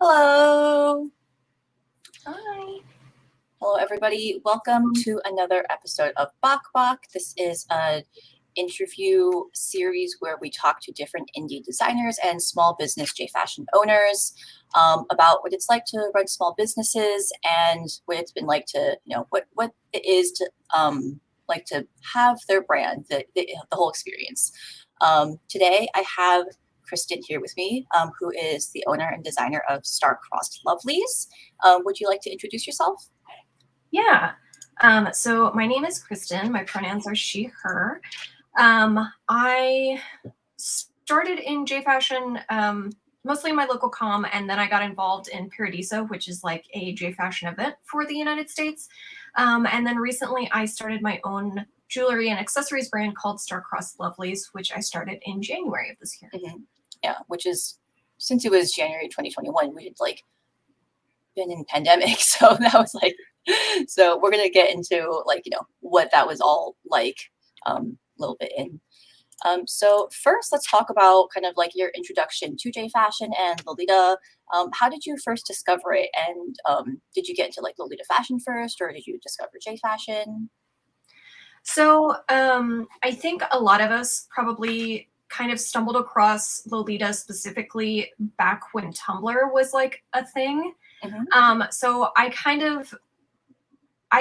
Hello. Hi. Hello, everybody. Welcome to another episode of BAK BAK. This is an interview series where we talk to different indie designers and small business J-fashion owners about what it's like to run small businesses and what it's been like to, what it is to like to have their brand, the whole experience. Today, I have Christen here with me, who is the owner and designer of Starcrossed Lovelies. Would you like to introduce yourself? Yeah. So my name is Christen. My pronouns are she, her. I started in J-fashion mostly in my local comm, and then I got involved in Paradiso, which is like a J-fashion event for the United States. And then recently I started my own jewelry and accessories brand called Starcrossed Lovelies, which I started in January of this year. Mm-hmm. Yeah, which is, since it was January 2021, we had been in pandemic. So that was so we're going to get into what that was all like a little bit in. So first, let's talk about kind of your introduction to J-fashion and Lolita. How did you first discover it? And did you get into Lolita fashion first, or did you discover J-fashion? So I think a lot of us probably kind of stumbled across Lolita specifically back when Tumblr was a thing. Mm-hmm. So I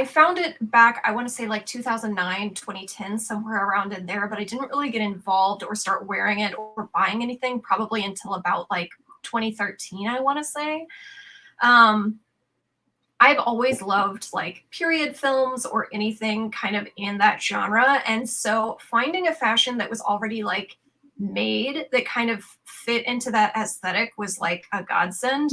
found it back, I want to say 2009, 2010, somewhere around in there, but I didn't really get involved or start wearing it or buying anything probably until about 2013, I want to say. I've always loved period films or anything kind of in that genre. And so finding a fashion that was already made that kind of fit into that aesthetic was a godsend.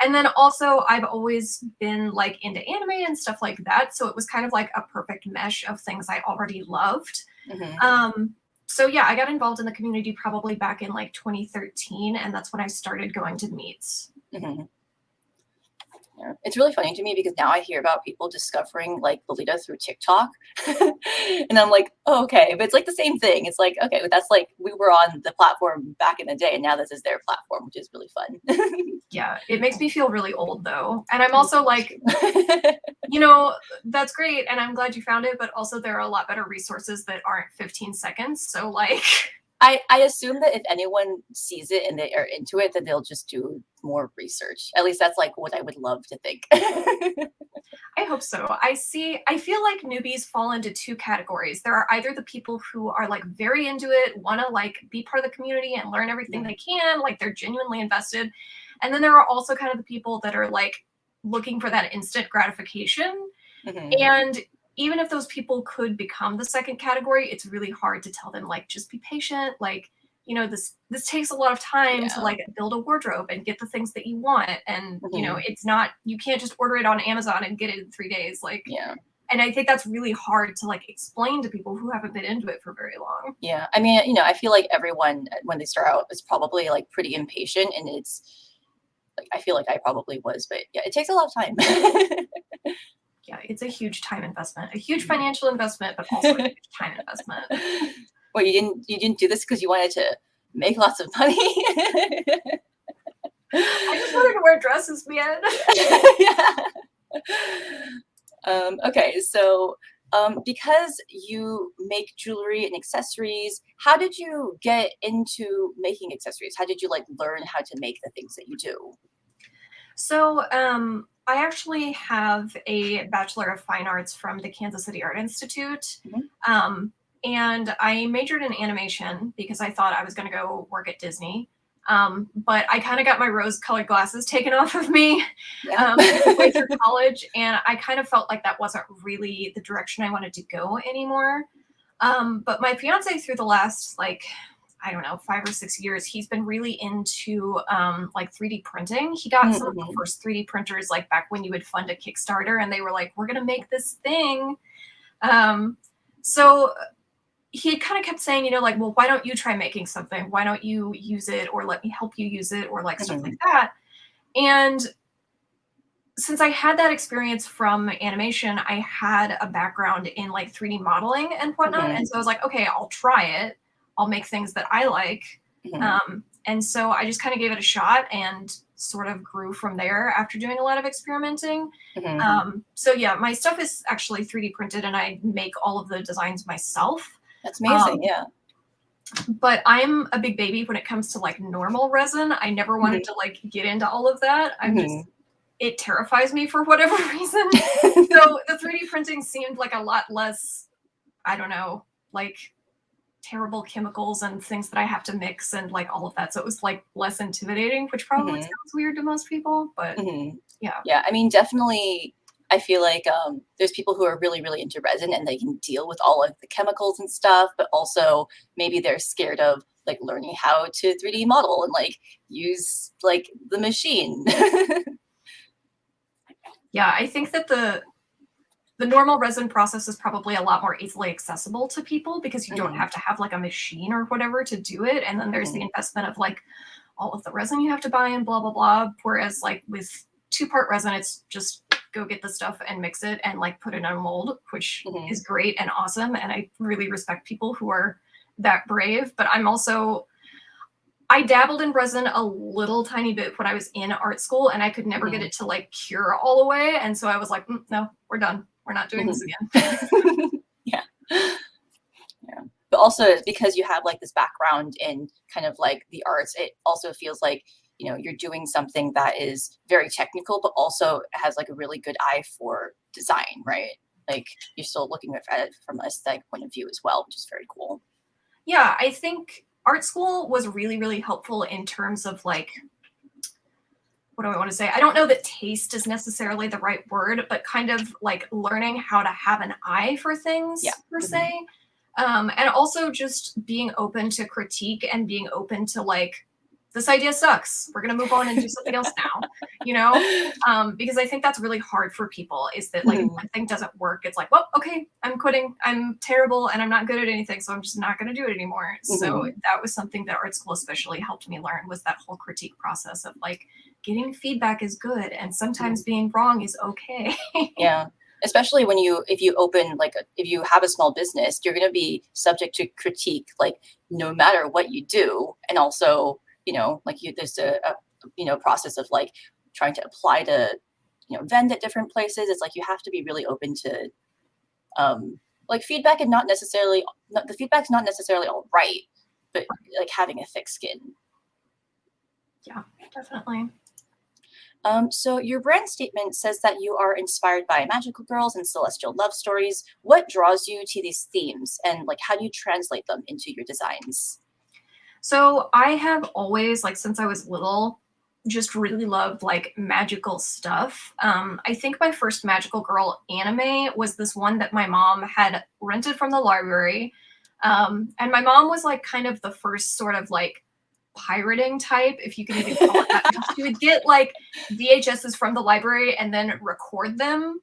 And then also I've always been into anime and stuff like that. So it was kind of a perfect mesh of things I already loved. Mm-hmm. So yeah, I got involved in the community probably back in 2013. And that's when I started going to meets. Mm-hmm. Yeah. It's really funny to me because now I hear about people discovering Lolita through TikTok. And I'm like, oh, okay. But it's the same thing. It's okay, but that's we were on the platform back in the day, and now this is their platform, which is really fun. Yeah, it makes me feel really old though. And I'm also that's great. And I'm glad you found it, but also there are a lot better resources that aren't 15 seconds. So I assume that if anyone sees it and they are into it, then they'll just do more research. At least that's what I would love to think. I hope so. I feel like newbies fall into two categories. There are either the people who are very into it, want to be part of the community and learn everything they can, they're genuinely invested. And then there are also kind of the people that are looking for that instant gratification. Mm-hmm. And even if those people could become the second category, it's really hard to tell them just be patient. This takes a lot of time to build a wardrobe and get the things that you want. And, it's not, you can't just order it on Amazon and get it in 3 days. And I think that's really hard to explain to people who haven't been into it for very long. Yeah. I mean, I feel like everyone, when they start out, is probably pretty impatient, and it's I feel like I probably was, but yeah, it takes a lot of time. Yeah, it's a huge time investment, a huge financial investment, but also a huge time investment. Well, you didn't do this because you wanted to make lots of money? I just wanted to wear dresses, man. Yeah. Okay, so because you make jewelry and accessories, how did you get into making accessories? How did you learn how to make the things that you do? So I actually have a Bachelor of Fine Arts from the Kansas City Art Institute. Mm-hmm. And I majored in animation because I thought I was going to go work at Disney. But I kind of got my rose-colored glasses taken off of me midway through college, and I kind of felt like that wasn't really the direction I wanted to go anymore. But my fiance, through the last I don't know, 5 or 6 years, he's been really into 3D printing. He got some of the first 3D printers back when you would fund a Kickstarter, and they were we're gonna make this thing. So he had kind of kept saying, well, why don't you try making something? Why don't you use it, or let me help you use it, or stuff like that. And since I had that experience from animation, I had a background in 3D modeling and whatnot. And so I was okay, I'll try it. I'll make things that I like. And so I just kind of gave it a shot and sort of grew from there after doing a lot of experimenting. So yeah, my stuff is actually 3D printed and I make all of the designs myself. That's amazing. Yeah. But I'm a big baby when it comes to like normal resin. I never wanted to like get into all of that. It terrifies me for whatever reason. So the 3D printing seemed like a lot less, I don't know, like terrible chemicals and things that I have to mix and like all of that. So it was like less intimidating, which probably sounds weird to most people, but yeah. Yeah, I mean, definitely, I feel like there's people who are really, really into resin and they can deal with all of the chemicals and stuff, but also maybe they're scared of like learning how to 3D model and like use like the machine. Yeah, I think that the normal resin process is probably a lot more easily accessible to people because you don't have to have like a machine or whatever to do it. And then there's the investment of like all of the resin you have to buy and blah, blah, blah. Whereas like with 2-part resin, it's just go get the stuff and mix it and like put it in a mold, which is great and awesome. And I really respect people who are that brave. But I dabbled in resin a little tiny bit when I was in art school and I could never get it to like cure all the way. And so I was like, no, we're done. We're not doing this again. Yeah. But also because you have like this background in kind of like the arts, it also feels like, you know, you're doing something that is very technical, but also has like a really good eye for design, right? Like you're still looking at it from an aesthetic point of view as well, which is very cool. Yeah, I think art school was really, really helpful in terms of like, what do I want to say? I don't know that taste is necessarily the right word, but kind of like learning how to have an eye for things per se. And also just being open to critique and being open to like, this idea sucks. We're going to move on and do something else now, you know? Because I think that's really hard for people is that like if one thing doesn't work, it's like, well, okay, I'm quitting. I'm terrible and I'm not good at anything. So I'm just not going to do it anymore. So that was something that art school especially helped me learn was that whole critique process of like getting feedback is good. And sometimes being wrong is okay. Yeah. Especially when if you open like if you have a small business, you're going to be subject to critique like no matter what you do. And also, you know, like there's a process of like trying to apply to, you know, vend at different places. It's like you have to be really open to like feedback and the feedback's not necessarily all right, but like having a thick skin. Yeah, definitely. So your brand statement says that you are inspired by magical girls and celestial love stories. What draws you to these themes and like how do you translate them into your designs? So I have always, like since I was little, just really loved like magical stuff. I think my first magical girl anime was this one that my mom had rented from the library. And my mom was like kind of the first sort of like pirating type, if you could even call it that. She would get like VHSs from the library and then record them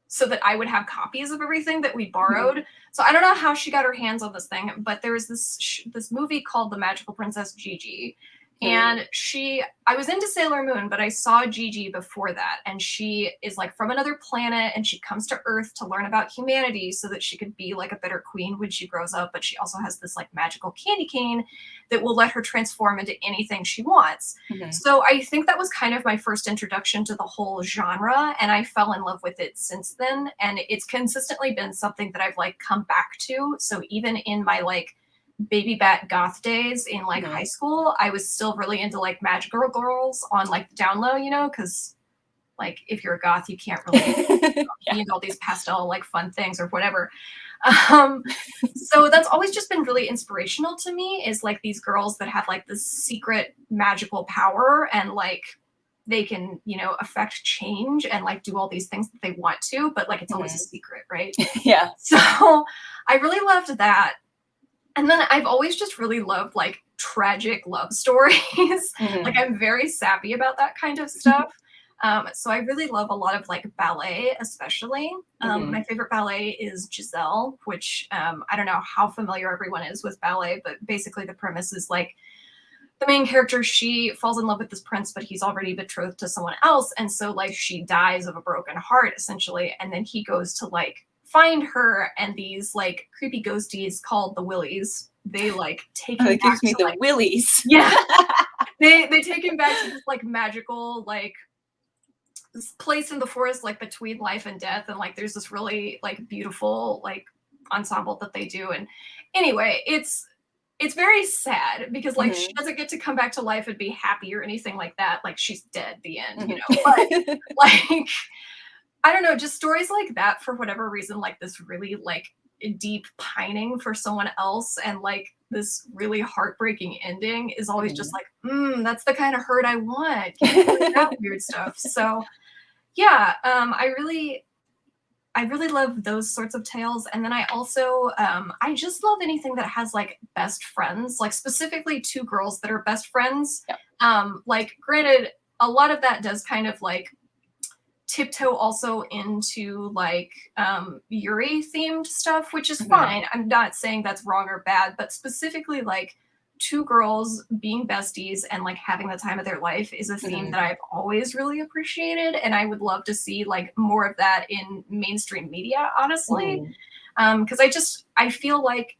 so that I would have copies of everything that we borrowed. So I don't know how she got her hands on this thing, but there was this movie called The Magical Princess Gigi. And I was into Sailor Moon, but I saw Gigi before that. And she is like from another planet and she comes to Earth to learn about humanity so that she could be like a better queen when she grows up. But she also has this like magical candy cane that will let her transform into anything she wants. So I think that was kind of my first introduction to the whole genre. And I fell in love with it since then. And it's consistently been something that I've like come back to. So even in my like baby bat goth days in like high school, I was still really into like magical girls on like the down low, you know, because like if you're a goth, you can't really need all these pastel like fun things or whatever. So that's always just been really inspirational to me is like these girls that have like this secret magical power and like they can, you know, affect change and like do all these things that they want to, but like it's always a secret, right? Yeah. So I really loved that. And then I've always just really loved like tragic love stories. Like I'm very sappy about that kind of stuff. So I really love a lot of like ballet, especially. My favorite ballet is Giselle, which I don't know how familiar everyone is with ballet, but basically the premise is like the main character, she falls in love with this prince, but he's already betrothed to someone else. And so like she dies of a broken heart essentially. And then he goes to like find her and these like creepy ghosties called the Willies, they like take him It back gives me to the like, willies. yeah, they take him back to this like magical like this place in the forest like between life and death, and like there's this really like beautiful like ensemble that they do. And anyway, it's very sad because like she doesn't get to come back to life and be happy or anything like that. Like she's dead, the end, you know. But like I don't know, just stories like that for whatever reason, like this really like deep pining for someone else and like this really heartbreaking ending is always just like, that's the kind of hurt I want. Give me like that weird stuff. So yeah, I really love those sorts of tales. And then I also, I just love anything that has like best friends, like specifically two girls that are best friends. Yep. Like granted, a lot of that does kind of like tiptoe also into like Yuri themed stuff, which is fine. I'm not saying that's wrong or bad, but specifically like two girls being besties and like having the time of their life is a theme that I've always really appreciated, and I would love to see like more of that in mainstream media, honestly. Because I feel like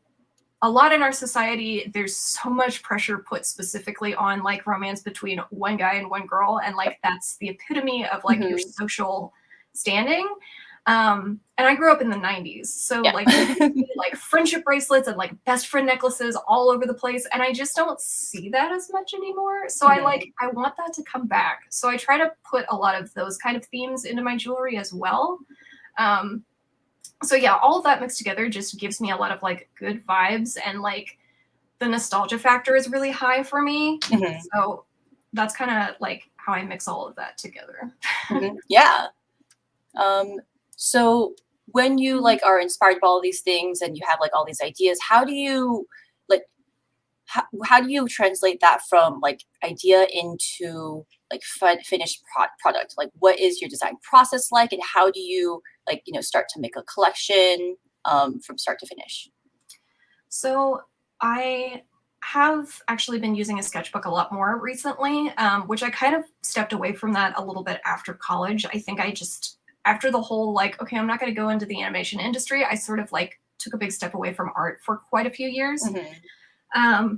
a lot in our society there's so much pressure put specifically on like romance between one guy and one girl, and like that's the epitome of like your social standing. And I grew up in the 90s, so like like friendship bracelets and like best friend necklaces all over the place, and I just don't see that as much anymore. So I want that to come back, so I try to put a lot of those kind of themes into my jewelry as well. So yeah, all of that mixed together just gives me a lot of like good vibes, and like the nostalgia factor is really high for me. So that's kind of like how I mix all of that together. Yeah. So when you like are inspired by all these things and you have like all these ideas, how do you like how do you translate that from like idea into like finished product? Like what is your design process like, and how do you like, you know, start to make a collection from start to finish? So I have actually been using a sketchbook a lot more recently, which I kind of stepped away from that a little bit after college. I think I just, after the whole like, okay, I'm not going to go into the animation industry, I sort of like took a big step away from art for quite a few years.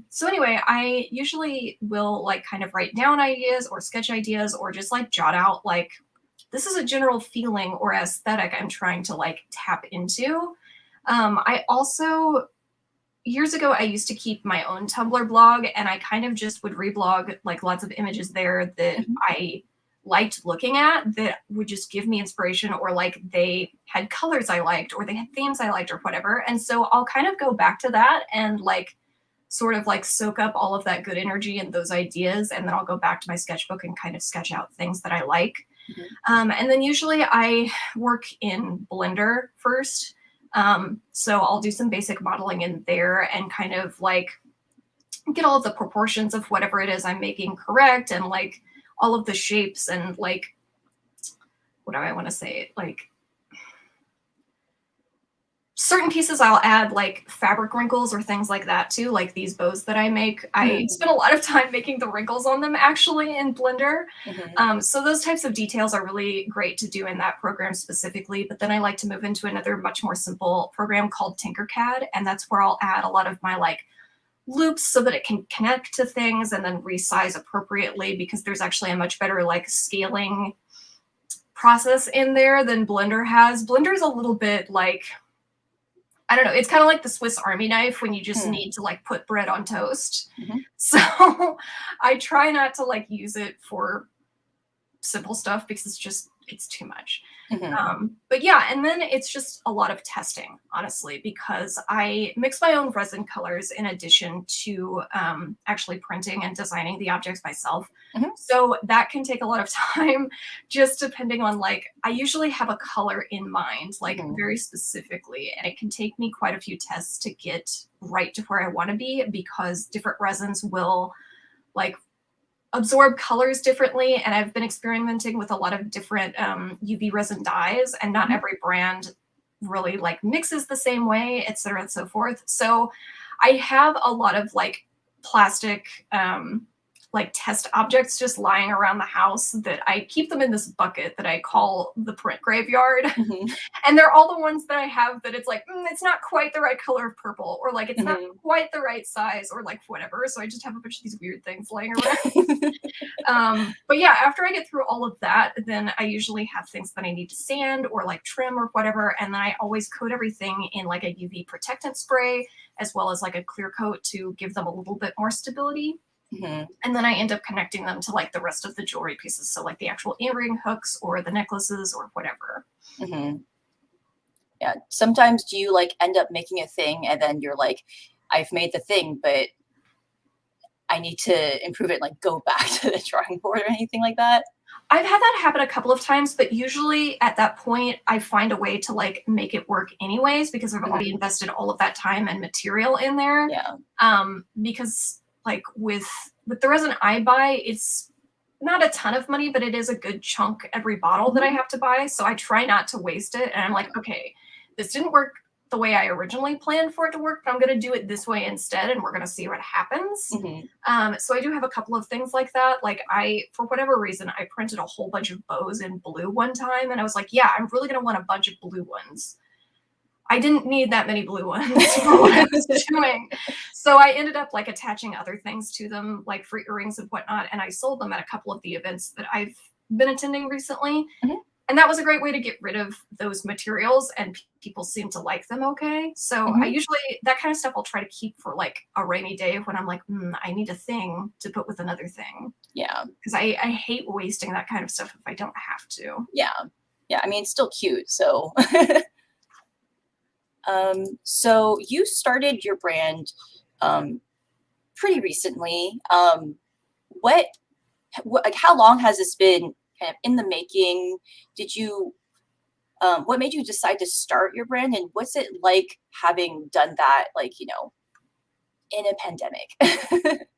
So anyway, I usually will like kind of write down ideas or sketch ideas or just like jot out like, this is a general feeling or aesthetic I'm trying to like tap into. I also, years ago, I used to keep my own Tumblr blog, and I kind of just would reblog like lots of images there that I liked looking at that would just give me inspiration, or like they had colors I liked or they had themes I liked or whatever. And so I'll kind of go back to that and like sort of like soak up all of that good energy and those ideas, and then I'll go back to my sketchbook and kind of sketch out things that I like. And then usually I work in Blender first. So I'll do some basic modeling in there and kind of like get all of the proportions of whatever it is I'm making correct, and like all of the shapes and like, what do I want to say? Like certain pieces I'll add like fabric wrinkles or things like that too, like these bows that I make. I spend a lot of time making the wrinkles on them actually in Blender. So those types of details are really great to do in that program specifically, but then I like to move into another much more simple program called Tinkercad, and that's where I'll add a lot of my like loops so that it can connect to things and then resize appropriately, because there's actually a much better like scaling process in there than Blender has. Blender is a little bit like, I don't know, it's kind of like the Swiss Army knife when you just need to like put bread on toast. So I try not to like use it for simple stuff because it's too much. But yeah, and then it's just a lot of testing, honestly, because I mix my own resin colors in addition to actually printing and designing the objects myself. So that can take a lot of time, just depending on like, I usually have a color in mind, like very specifically, and it can take me quite a few tests to get right to where I want to be, because different resins will like absorb colors differently, and I've been experimenting with a lot of different UV resin dyes, and not every brand really like mixes the same way, et cetera, and so forth. So I have a lot of like plastic like test objects just lying around the house that I keep them in this bucket that I call the print graveyard. And they're all the ones that I have that it's like, it's not quite the right color of purple, or like it's not quite the right size, or like whatever. So I just have a bunch of these weird things laying around. But yeah, after I get through all of that, then I usually have things that I need to sand or like trim or whatever. And then I always coat everything in like a UV protectant spray, as well as like a clear coat to give them a little bit more stability. And then I end up connecting them to like the rest of the jewelry pieces. So like the actual earring hooks or the necklaces or whatever. Yeah. Sometimes do you like end up making a thing and then you're like, I've made the thing, but I need to improve it, like go back to the drawing board or anything like that? I've had that happen a couple of times, but usually at that point, I find a way to like make it work anyways, because I've already invested all of that time and material in there. Yeah. Because like with the resin I buy, it's not a ton of money, but it is a good chunk every bottle that I have to buy. So I try not to waste it. And I'm like, okay, this didn't work the way I originally planned for it to work, but I'm going to do it this way instead, and we're going to see what happens. So I do have a couple of things like that. Like for whatever reason, I printed a whole bunch of bows in blue one time, and I was like, yeah, I'm really going to want a bunch of blue ones. I didn't need that many blue ones for what I was doing. So I ended up like attaching other things to them, like for earrings and whatnot. And I sold them at a couple of the events that I've been attending recently. And that was a great way to get rid of those materials, and people seem to like them okay. So I usually, that kind of stuff I'll try to keep for like a rainy day when I'm like, I need a thing to put with another thing. Yeah. Because I hate wasting that kind of stuff if I don't have to. Yeah. Yeah. I mean, it's still cute. So, so you started your brand pretty recently. What, like, how long has this been kind of in the making? Did you, what made you decide to start your brand, and what's it like having done that, like, you know, in a pandemic?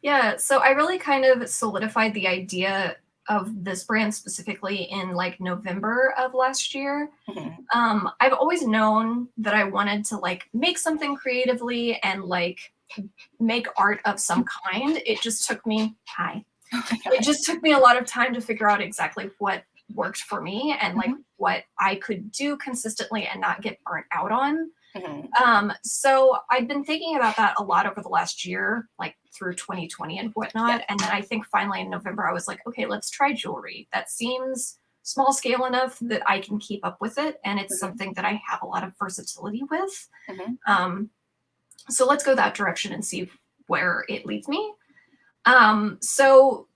Yeah, so I really kind of solidified the idea of this brand specifically in like November of last year. I've always known that I wanted to like make something creatively and like make art of some kind. It just took me, it just took me a lot of time to figure out exactly what worked for me and like what I could do consistently and not get burnt out on. So I've been thinking about that a lot over the last year, like through 2020 and whatnot. And then I think finally in November, I was like, okay, let's try jewelry. That seems small scale enough that I can keep up with it. And it's something that I have a lot of versatility with. So let's go that direction and see where it leads me. So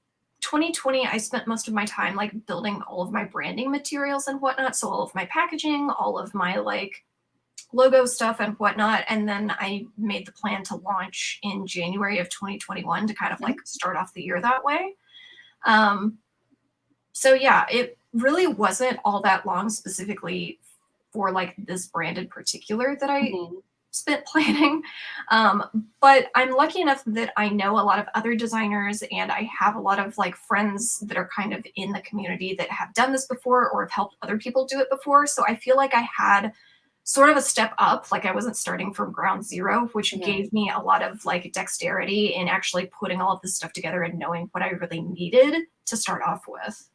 2020, I spent most of my time like building all of my branding materials and whatnot. So all of my packaging, all of my like logo stuff and whatnot. And then I made the plan to launch in January of 2021 to kind of like start off the year that way. So yeah, it really wasn't all that long specifically for like this brand in particular that I spent planning. But I'm lucky enough that I know a lot of other designers, and I have a lot of like friends that are kind of in the community that have done this before or have helped other people do it before. So I feel like I had sort of a step up, like I wasn't starting from ground zero, which gave me a lot of like dexterity in actually putting all of this stuff together and knowing what I really needed to start off with.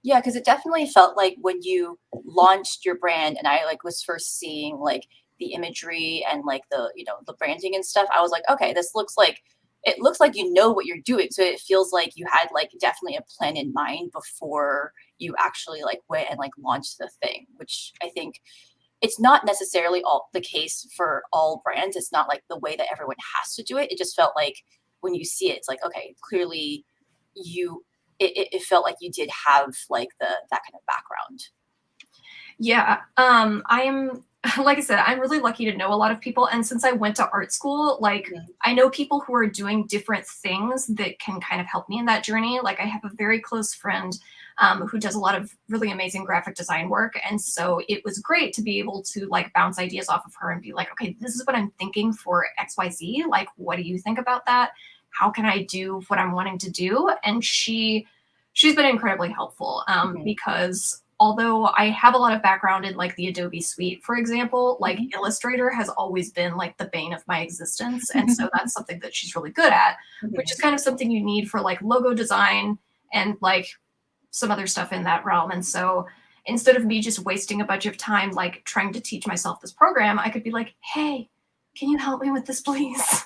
Yeah, because it definitely felt like when you launched your brand and I like was first seeing like the imagery and like the, you know, the branding and stuff, I was like, okay, this looks like, it looks like you know what you're doing. So it feels like you had like definitely a plan in mind before you actually like went and like launched the thing, which I think it's not necessarily all the case for all brands. It's not like the way that everyone has to do it. It just felt like when you see it, it's like, okay, clearly it felt like you did have like that kind of background. Yeah. I'm, like I said, I'm really lucky to know a lot of people. And since I went to art school, like I know people who are doing different things that can kind of help me in that journey. Like I have a very close friend who does a lot of really amazing graphic design work. And so it was great to be able to like bounce ideas off of her and be like, okay, this is what I'm thinking for XYZ. Like, what do you think about that? How can I do what I'm wanting to do? And she's been incredibly helpful because although I have a lot of background in like the Adobe Suite, for example, like Illustrator has always been like the bane of my existence. And so that's something that she's really good at, which is kind of something you need for like logo design and like some other stuff in that realm. And so instead of me just wasting a bunch of time like trying to teach myself this program, I could be like, hey, can you help me with this, please?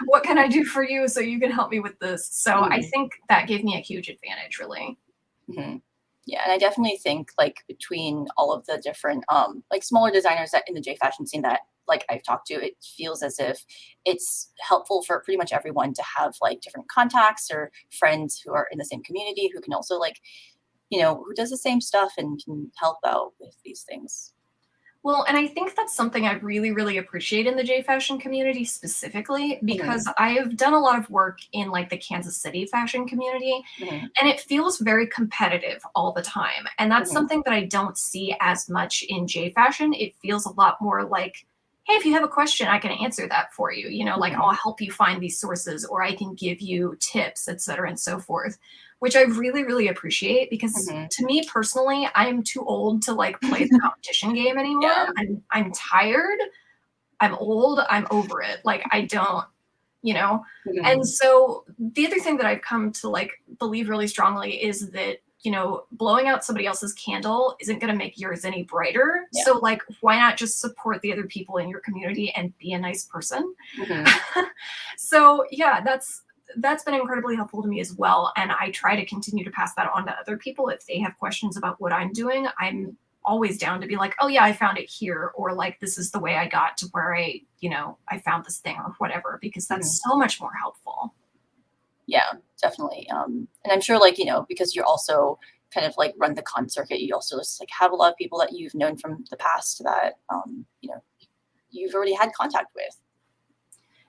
What can I do for you so you can help me with this? So I think that gave me a huge advantage, really. Yeah, and I definitely think like between all of the different like smaller designers that in the J fashion scene that like I've talked to, it feels as if it's helpful for pretty much everyone to have like different contacts or friends who are in the same community who can also like, you know, who does the same stuff and can help out with these things. Well, and I think that's something I really, really appreciate in the J fashion community specifically, because I have done a lot of work in like the Kansas City fashion community, and it feels very competitive all the time. And that's something that I don't see as much in J fashion. It feels a lot more like, hey, if you have a question, I can answer that for you. You know, like I'll help you find these sources, or I can give you tips, et cetera, and so forth, which I really, really appreciate because to me personally, I'm too old to like play the competition game anymore. I'm tired. I'm old. I'm over it. Like I don't, you know? And so the other thing that I've come to like believe really strongly is that, you know, blowing out somebody else's candle isn't going to make yours any brighter. So like, why not just support the other people in your community and be a nice person? So yeah, that's been incredibly helpful to me as well. And I try to continue to pass that on to other people. If they have questions about what I'm doing, I'm always down to be like, oh yeah, I found it here. Or like, this is the way I got to where I found this thing or whatever, because that's so much more helpful. Yeah, definitely. And I'm sure like, you know, because you're also kind of like run the con circuit, you also just like have a lot of people that you've known from the past that, you know, you've already had contact with.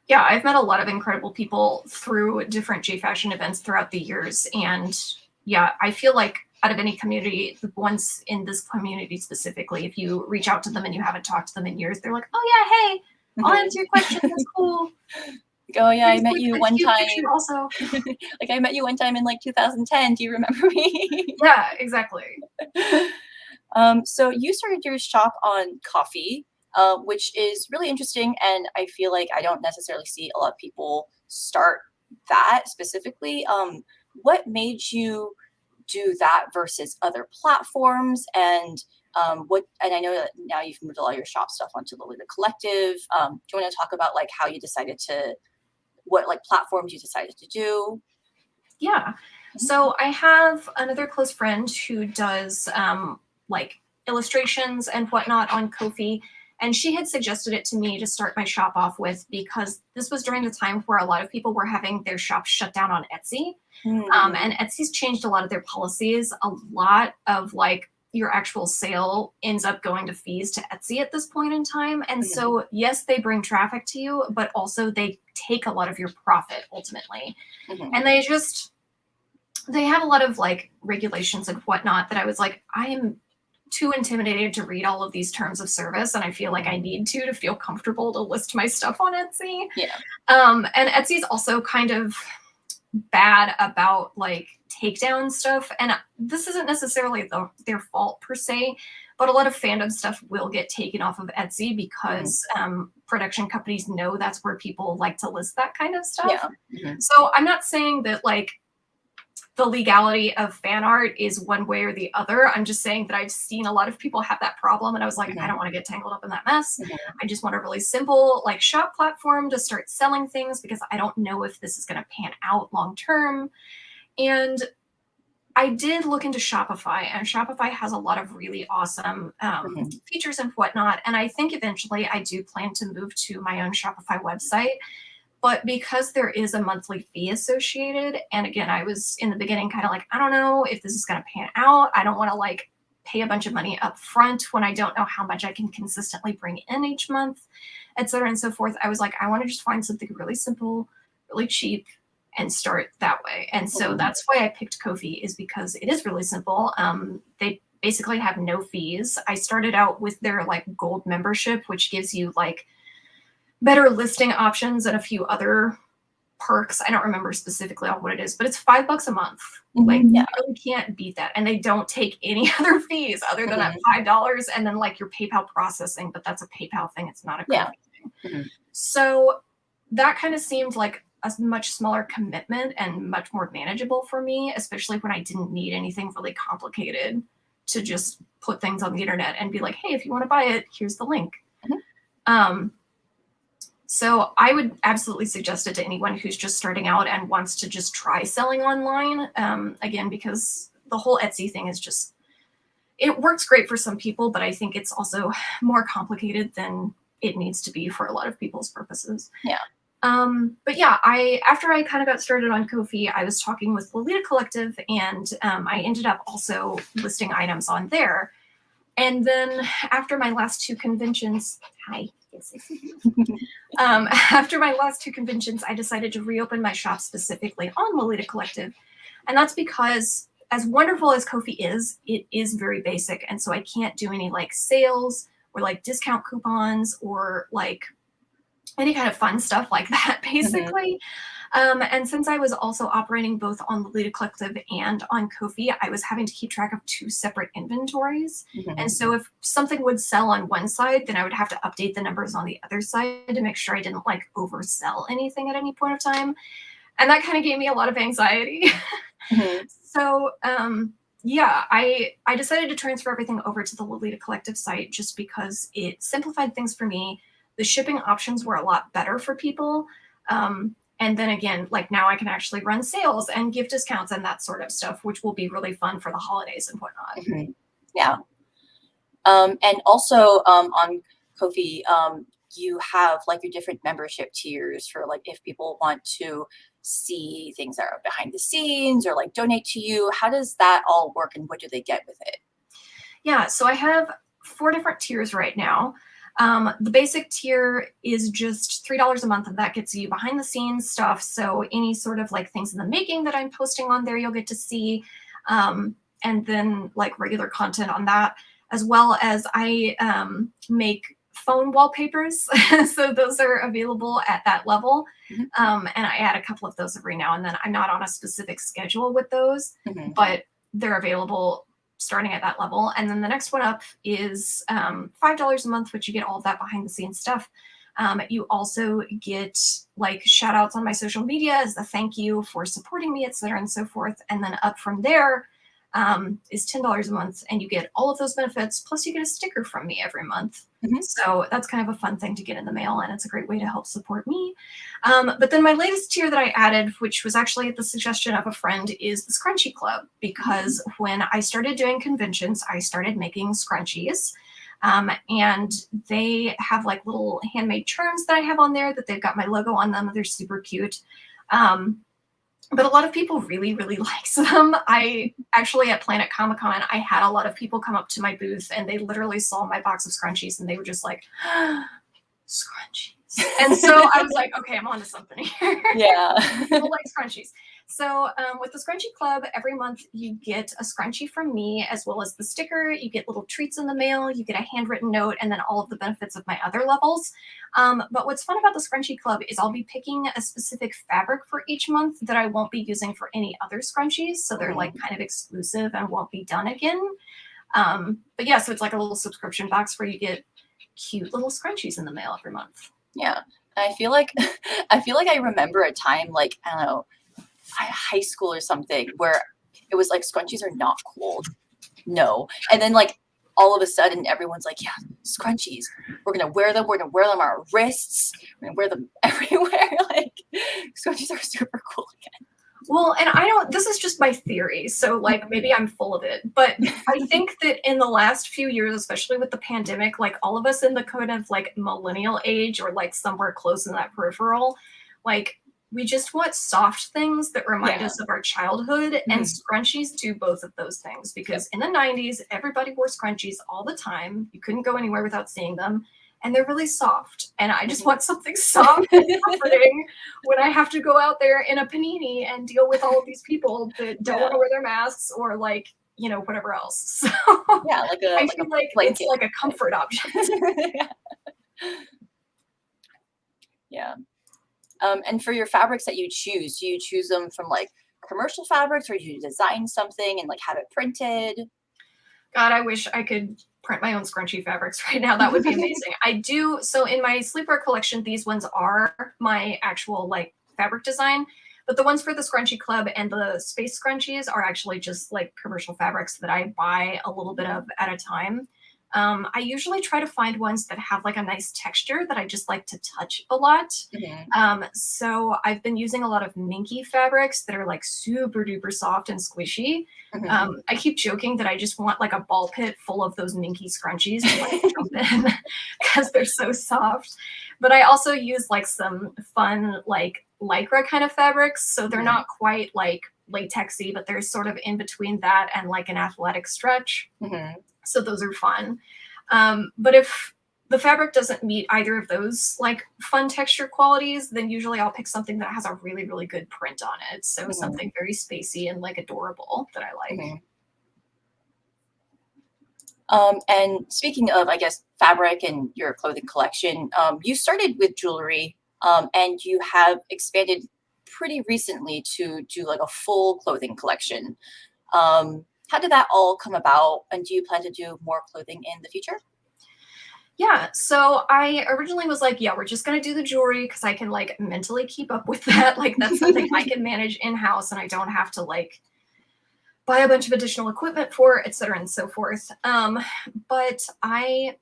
Yeah, I've met a lot of incredible people through different J fashion events throughout the years. And yeah, I feel like out of any community, the ones in this community specifically, if you reach out to them and you haven't talked to them in years, they're like, oh yeah, hey, I'll answer your question. That's cool. Like, oh yeah, I met you one time. Also, like I met you one time in like 2010. Do you remember me? Yeah, exactly. So you started your shop on Coffee, which is really interesting, and I feel like I don't necessarily see a lot of people start that specifically. What made you do that versus other platforms, and what? And I know that now you've moved a lot of your shop stuff onto the Lolita Collective. Do you want to talk about like how you decided to, what like platforms you decided to do? Yeah. So I have another close friend who does like illustrations and whatnot on Ko-fi. And she had suggested it to me to start my shop off with because this was during the time where a lot of people were having their shops shut down on Etsy. And Etsy's changed a lot of their policies. A lot of like your actual sale ends up going to fees to Etsy at this point in time. And so, yes, they bring traffic to you, but also they take a lot of your profit ultimately. And they have a lot of like regulations and whatnot that I was like, I am too intimidated to read all of these terms of service. And I feel like I need to feel comfortable to list my stuff on Etsy. Yeah. And Etsy's also kind of bad about like takedown stuff. And this isn't necessarily their fault per se, but a lot of fandom stuff will get taken off of Etsy because production companies know that's where people like to list that kind of stuff. Yeah. So I'm not saying that like the legality of fan art is one way or the other. I'm just saying that I've seen a lot of people have that problem. And I was like, I don't want to get tangled up in that mess. I just want a really simple like shop platform to start selling things because I don't know if this is going to pan out long term. And I did look into Shopify, and Shopify has a lot of really awesome features and whatnot. And I think eventually I do plan to move to my own Shopify website. But because there is a monthly fee associated, and again, I was in the beginning kind of like, I don't know if this is going to pan out. I don't want to like pay a bunch of money up front when I don't know how much I can consistently bring in each month, et cetera, and so forth. I was like, I want to just find something really simple, really cheap, and start that way. And so that's why I picked Ko-fi, is because it is really simple. They basically have no fees. I started out with their like gold membership, which gives you like better listing options and a few other perks. I don't remember specifically on what it is, but it's $5 a month. Mm-hmm. Like, yeah. you really can't beat that. And they don't take any other fees other than that $5 and then like your PayPal processing, but that's a PayPal thing. It's not a Ko-fi thing. Mm-hmm. So that kind of seemed like a much smaller commitment and much more manageable for me, especially when I didn't need anything really complicated to just put things on the internet and be like, hey, if you want to buy it, here's the link. Mm-hmm. So I would absolutely suggest it to anyone who's just starting out and wants to just try selling online. Again, because the whole Etsy thing is just, it works great for some people, but I think it's also more complicated than it needs to be for a lot of people's purposes. Yeah. But yeah, after I kind of got started on Ko-fi, I was talking with Lolita Collective, and I ended up also listing items on there. And then after my last two conventions, after my last two conventions, I decided to reopen my shop specifically on Lolita Collective. And that's because as wonderful as Ko-fi is, it is very basic. And so I can't do any like sales or like discount coupons or like any kind of fun stuff like that, basically. And since I was also operating both on Lolita Collective and on Ko-fi, I was having to keep track of two separate inventories. And so if something would sell on one side, then I would have to update the numbers on the other side to make sure I didn't like oversell anything at any point of time. And that kind of gave me a lot of anxiety. So yeah, I decided to transfer everything over to the Lolita Collective site just because it simplified things for me. The shipping options were a lot better for people. And then again, like now I can actually run sales and give discounts and that sort of stuff, which will be really fun for the holidays and whatnot. Yeah. And also on Ko-fi, you have like your different membership tiers for like if people want to see things that are behind the scenes or like donate to you. How does that all work and what do they get with it? Yeah, so I have 4 different tiers right now. The basic tier is just $3 a month, and that gets you behind the scenes stuff. So any sort of like things in the making that I'm posting on there, you'll get to see. And then like regular content on that, as well as I make phone wallpapers. So those are available at that level. And I add a couple of those every now and then. I'm not on a specific schedule with those, but they're available starting at that level. And then the next one up is $5 a month, which you get all of that behind the scenes stuff. You also get like shout outs on my social media as a thank you for supporting me, et cetera, and so forth. And then up from there is $10 a month, and you get all of those benefits. Plus you get a sticker from me every month. So that's kind of a fun thing to get in the mail, and it's a great way to help support me. But then my latest tier that I added, which was actually at the suggestion of a friend, is the Scrunchie Club, because when I started doing conventions, I started making scrunchies. And they have like little handmade charms that I have on there that they've got my logo on them. They're super cute. But a lot of people really, really likes them. I actually at Planet Comic-Con, I had a lot of people come up to my booth and they literally saw my box of scrunchies and they were just like, scrunchies. And so I was like, okay, I'm onto something here. Yeah. People like scrunchies. So with the Scrunchie Club, every month you get a scrunchie from me, as well as the sticker. You get little treats in the mail. You get a handwritten note, and then all of the benefits of my other levels. But what's fun about the Scrunchie Club is I'll be picking a specific fabric for each month that I won't be using for any other scrunchies. So they're like kind of exclusive and won't be done again. But yeah, so it's like a little subscription box where you get cute little scrunchies in the mail every month. Yeah. I feel like I remember a time like, I don't know, high school or something where it was like scrunchies are not cool. No. And then like all of a sudden everyone's like, yeah, scrunchies. We're gonna wear them. We're gonna wear them on our wrists. We're gonna wear them everywhere. Like scrunchies are super cool again. Well, and this is just my theory, so like maybe I'm full of it, but I think that in the last few years, especially with the pandemic, like all of us in the kind of like millennial age or like somewhere close in that peripheral, like we just want soft things that remind us of our childhood, and scrunchies do both of those things, because in the 90s, everybody wore scrunchies all the time. You couldn't go anywhere without seeing them. And they're really soft. And I just want something soft and comforting when I have to go out there in a panini and deal with all of these people that don't want to wear their masks or like, you know, whatever else. So yeah, like I feel like it's like a comfort option. Yeah. And for your fabrics that you choose, do you choose them from like commercial fabrics, or do you design something and like have it printed? God, I wish I could print my own scrunchie fabrics right now. That would be amazing. I do. So in my sleepwear collection, these ones are my actual like fabric design, but the ones for the Scrunchie Club and the space scrunchies are actually just like commercial fabrics that I buy a little bit of at a time. I usually try to find ones that have like a nice texture that I just like to touch a lot. Mm-hmm. So I've been using a lot of minky fabrics that are like super duper soft and squishy. Mm-hmm. I keep joking that I just want like a ball pit full of those minky scrunchies to like jump in because they're so soft. But I also use like some fun like lycra kind of fabrics. So they're not quite like latexy, but they're sort of in between that and like an athletic stretch. Mm-hmm. So those are fun. But if the fabric doesn't meet either of those like fun texture qualities, then usually I'll pick something that has a really, really good print on it. So something very spacey and like adorable that I like. Mm-hmm. And speaking of, I guess, fabric and your clothing collection, you started with jewelry, and you have expanded pretty recently to do like a full clothing collection. How did that all come about? And do you plan to do more clothing in the future? Yeah, so I originally was like, yeah, we're just gonna do the jewelry because I can like mentally keep up with that. Like that's something I can manage in-house and I don't have to like buy a bunch of additional equipment for, et cetera, and so forth. But I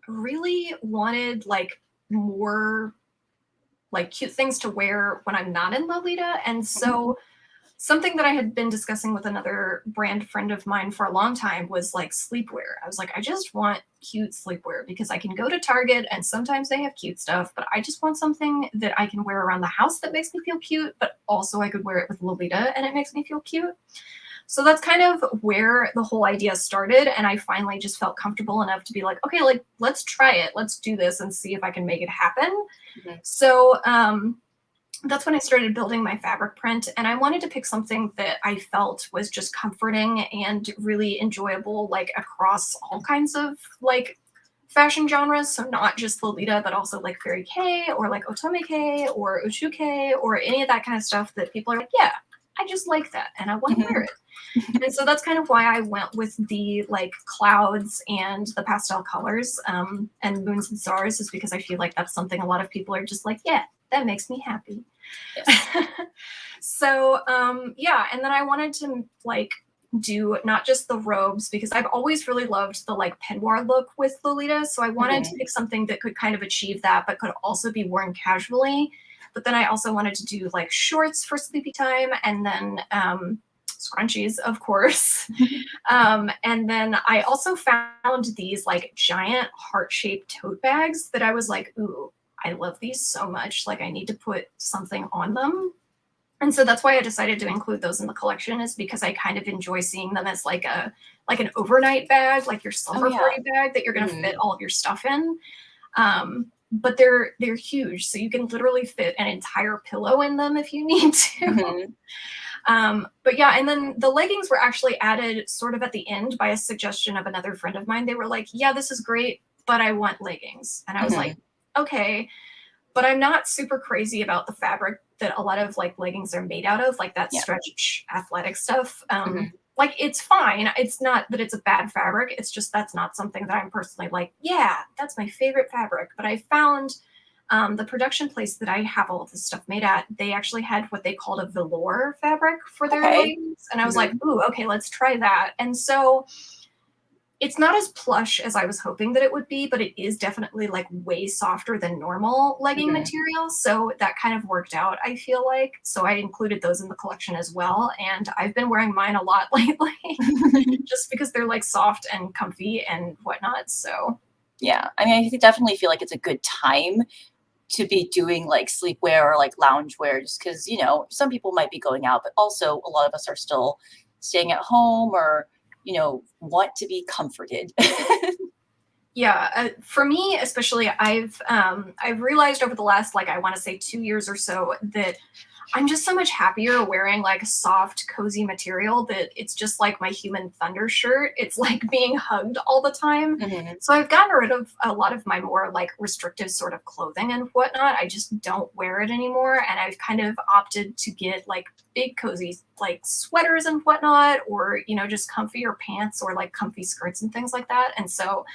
really wanted like more like cute things to wear when I'm not in Lolita. And so something that I had been discussing with another brand friend of mine for a long time was like sleepwear. I was like, I just want cute sleepwear because I can go to Target and sometimes they have cute stuff, but I just want something that I can wear around the house that makes me feel cute, but also I could wear it with Lolita and it makes me feel cute. So that's kind of where the whole idea started. And I finally just felt comfortable enough to be like, okay, like let's try it. Let's do this and see if I can make it happen. So that's when I started building my fabric print. And I wanted to pick something that I felt was just comforting and really enjoyable, like across all kinds of like fashion genres. So not just Lolita, but also like Fairy K or like Otome K or Uchu K or any of that kind of stuff that people are like, yeah, I just like that and I want to wear it. And so that's kind of why I went with the like clouds and the pastel colors and moons and stars, is because I feel like that's something a lot of people are just like, yeah, that makes me happy. Yes. So yeah, and then I wanted to like do not just the robes because I've always really loved the like peignoir look with Lolita. So I wanted to pick something that could kind of achieve that, but could also be worn casually. But then I also wanted to do like shorts for sleepy time and then scrunchies, of course. And then I also found these like giant heart-shaped tote bags that I was like, ooh, I love these so much. Like I need to put something on them. And so that's why I decided to include those in the collection, is because I kind of enjoy seeing them as like an overnight bag, like your slumber party bag that you're gonna fit all of your stuff in. But they're huge, so you can literally fit an entire pillow in them if you need to. But yeah, and then the leggings were actually added sort of at the end by a suggestion of another friend of mine. They were like, yeah, this is great, but I want leggings. And I was like, okay, but I'm not super crazy about the fabric that a lot of like leggings are made out of, like that stretch athletic stuff. Like it's fine. It's not that it's a bad fabric. It's just that's not something that I'm personally like, yeah, that's my favorite fabric. But I found the production place that I have all of this stuff made at, they actually had what they called a velour fabric for their leggings. And I was like, ooh, okay, let's try that. And so it's not as plush as I was hoping that it would be, but it is definitely like way softer than normal legging material. So that kind of worked out, I feel like. So I included those in the collection as well. And I've been wearing mine a lot lately just because they're like soft and comfy and whatnot. So yeah, I mean, I definitely feel like it's a good time to be doing like sleepwear or like loungewear, just because, you know, some people might be going out, but also a lot of us are still staying at home or, you know, want to be comforted. yeah, for me especially, I've realized over the last like I want to say 2 years or so that I'm just so much happier wearing like soft, cozy material that it's just like my human thunder shirt. It's like being hugged all the time. So I've gotten rid of a lot of my more like restrictive sort of clothing and whatnot. I just don't wear it anymore. And I've kind of opted to get like big cozy like sweaters and whatnot, or, you know, just comfier pants or like comfy skirts and things like that. And so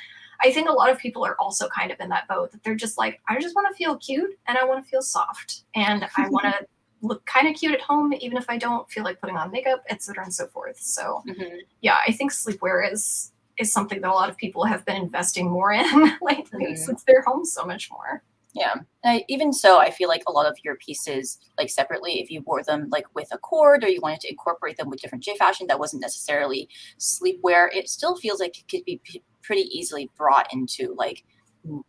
I think a lot of people are also kind of in that boat that they're just like, I just want to feel cute and I want to feel soft and I want to look kind of cute at home, even if I don't feel like putting on makeup, etc. and so forth. So yeah, I think sleepwear is something that a lot of people have been investing more in lately since they're home so much more. Yeah. Even so, I feel like a lot of your pieces, like separately, if you wore them like with a cord or you wanted to incorporate them with different J fashion that wasn't necessarily sleepwear, it still feels like it could be pretty easily brought into like,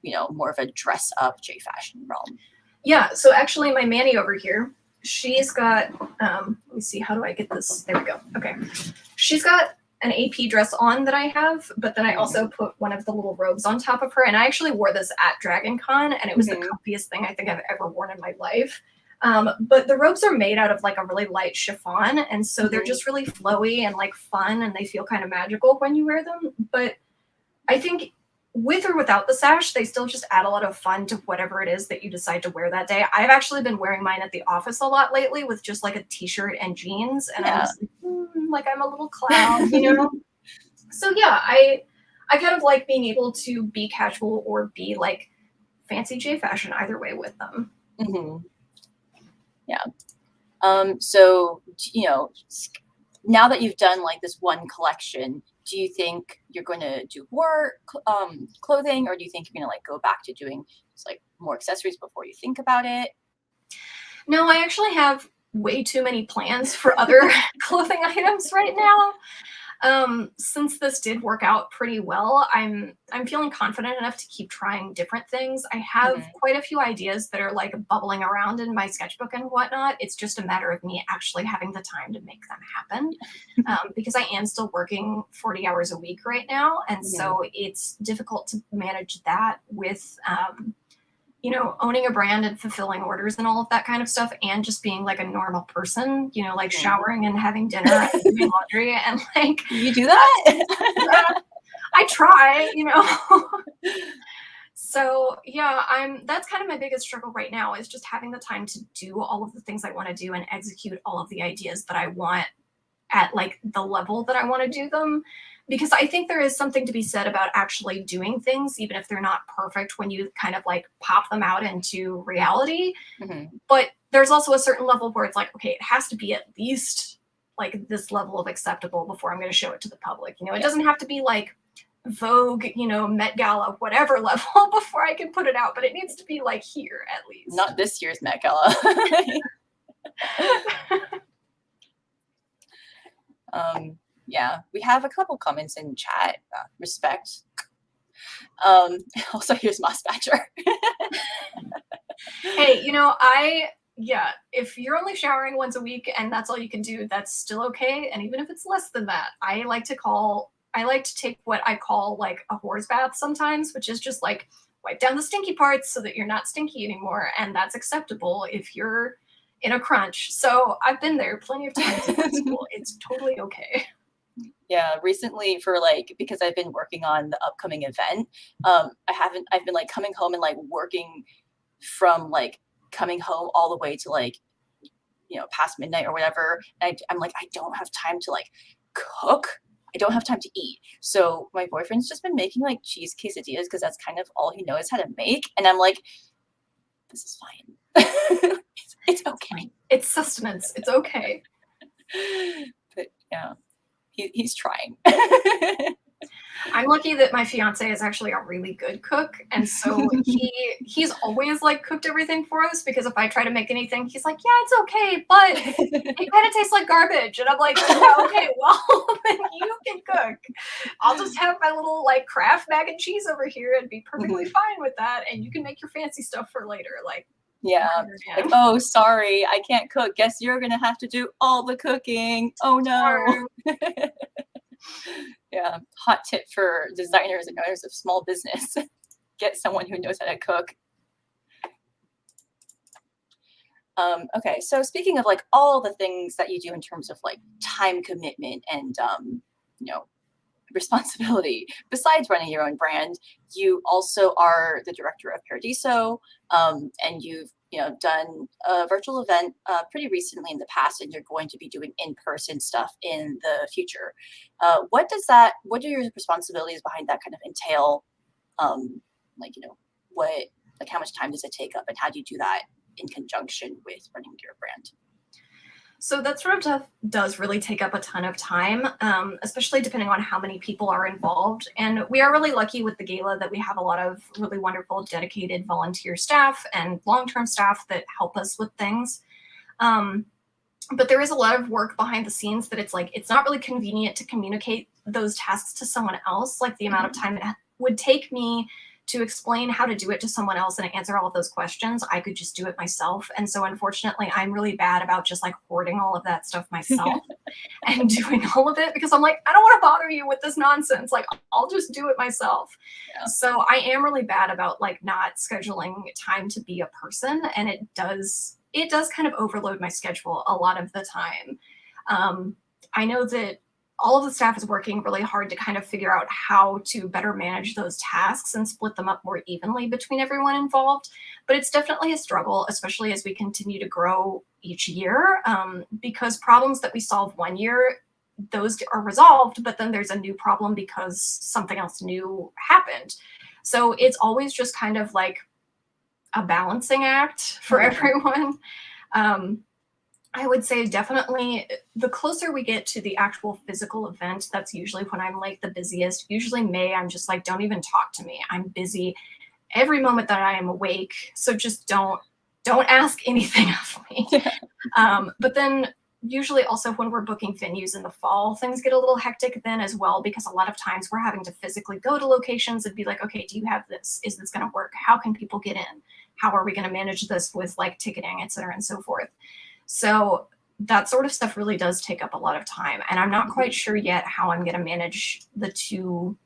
you know, more of a dress up J fashion realm. Yeah. So actually my Manny over here, she's got, let me see, how do I get this? There we go. Okay. She's got an AP dress on that I have, but then I also put one of the little robes on top of her. And I actually wore this at Dragon Con, and it was the comfiest thing I think I've ever worn in my life. But the robes are made out of like a really light chiffon. And so they're just really flowy and like fun, and they feel kind of magical when you wear them. But I think with or without the sash, they still just add a lot of fun to whatever it is that you decide to wear that day. I've actually been wearing mine at the office a lot lately with just like a t-shirt and jeans, and I'm just like I'm a little clown, you know? So yeah, I kind of like being able to be casual or be like fancy J fashion either way with them. Yeah. So, you know, now that you've done like this one collection, do you think you're going to do more clothing, or do you think you're going to like go back to doing just like more accessories before you think about it? No, I actually have way too many plans for other clothing items right now. Since this did work out pretty well, I'm feeling confident enough to keep trying different things. I have quite a few ideas that are like bubbling around in my sketchbook and whatnot. It's just a matter of me actually having the time to make them happen, because I am still working 40 hours a week right now, and so it's difficult to manage that with you know, owning a brand and fulfilling orders and all of that kind of stuff, and just being like a normal person, you know, like showering and having dinner and doing laundry and like you do that. I try, you know. So yeah, that's kind of my biggest struggle right now, is just having the time to do all of the things I want to do and execute all of the ideas that I want at like the level that I want to do them. Because I think there is something to be said about actually doing things, even if they're not perfect, when you kind of like pop them out into reality. But there's also a certain level where it's like, okay, it has to be at least like this level of acceptable before I'm going to show it to the public. You know, it doesn't have to be like Vogue, you know, Met Gala, whatever level before I can put it out, but it needs to be like here at least. Not this year's Met Gala. Yeah, we have a couple comments in chat. Respect. Also, here's Moss Badger. Hey, you know, yeah, if you're only showering once a week and that's all you can do, that's still okay. And even if it's less than that, I like to take what I call like a whore's bath sometimes, which is just like wipe down the stinky parts so that you're not stinky anymore. And that's acceptable if you're in a crunch. So I've been there plenty of times in high school. It's totally okay. Yeah, recently for like, because I've been working on the upcoming event, I've been like coming home and like working from like coming home all the way to like, you know, past midnight or whatever. And I'm like, I don't have time to like cook. I don't have time to eat. So my boyfriend's just been making like cheese quesadillas because that's kind of all he knows how to make. And I'm like, this is fine. It's okay. It's sustenance. It's okay. But yeah, he's trying. I'm lucky that my fiance is actually a really good cook, and so he's always like cooked everything for us, because if I try to make anything, he's like, yeah, it's okay, but it kind of tastes like garbage. And I'm like, yeah, okay, well, then you can cook. I'll just have my little like Kraft mac and cheese over here and be perfectly fine with that, and you can make your fancy stuff for later. Like, yeah, like, oh, sorry, I can't cook. Guess you're gonna have to do all the cooking. Oh no. Yeah, hot tip for designers and owners of small business. Get someone who knows how to cook. Okay, so speaking of like all the things that you do in terms of like time commitment and you know, responsibility, besides running your own brand, you also are the director of Paradiso, and you've done a virtual event pretty recently in the past, and you're going to be doing in-person stuff in the future. What are your responsibilities behind that kind of entail? Like what like how much time does it take up, and how do you do that in conjunction with running your brand? So that sort of stuff does really take up a ton of time, especially depending on how many people are involved. And we are really lucky with the gala that we have a lot of really wonderful, dedicated volunteer staff and long-term staff that help us with things. Um, but there is a lot of work behind the scenes that it's not really convenient to communicate those tasks to someone else. Like the amount of time it would take me to explain how to do it to someone else and answer all of those questions, I could just do it myself. And so unfortunately, I'm really bad about just like hoarding all of that stuff myself and doing all of it, because I'm like, I don't want to bother you with this nonsense. Like, I'll just do it myself. Yeah. So I am really bad about like not scheduling time to be a person. And it does kind of overload my schedule a lot of the time. I know that all of the staff is working really hard to kind of figure out how to better manage those tasks and split them up more evenly between everyone involved. But it's definitely a struggle, especially as we continue to grow each year, because problems that we solve one year, those are resolved, but then there's a new problem because something else new happened. So it's always just kind of like a balancing act for everyone. I would say definitely the closer we get to the actual physical event, that's usually when I'm like the busiest. Usually May, I'm just like, don't even talk to me. I'm busy every moment that I am awake. So just don't ask anything of me. But then usually also when we're booking venues in the fall, things get a little hectic then as well, because a lot of times we're having to physically go to locations and be like, okay, do you have this? Is this going to work? How can people get in? How are we going to manage this with like ticketing, et cetera, and so forth? So that sort of stuff really does take up a lot of time. And I'm not quite sure yet how I'm going to manage the two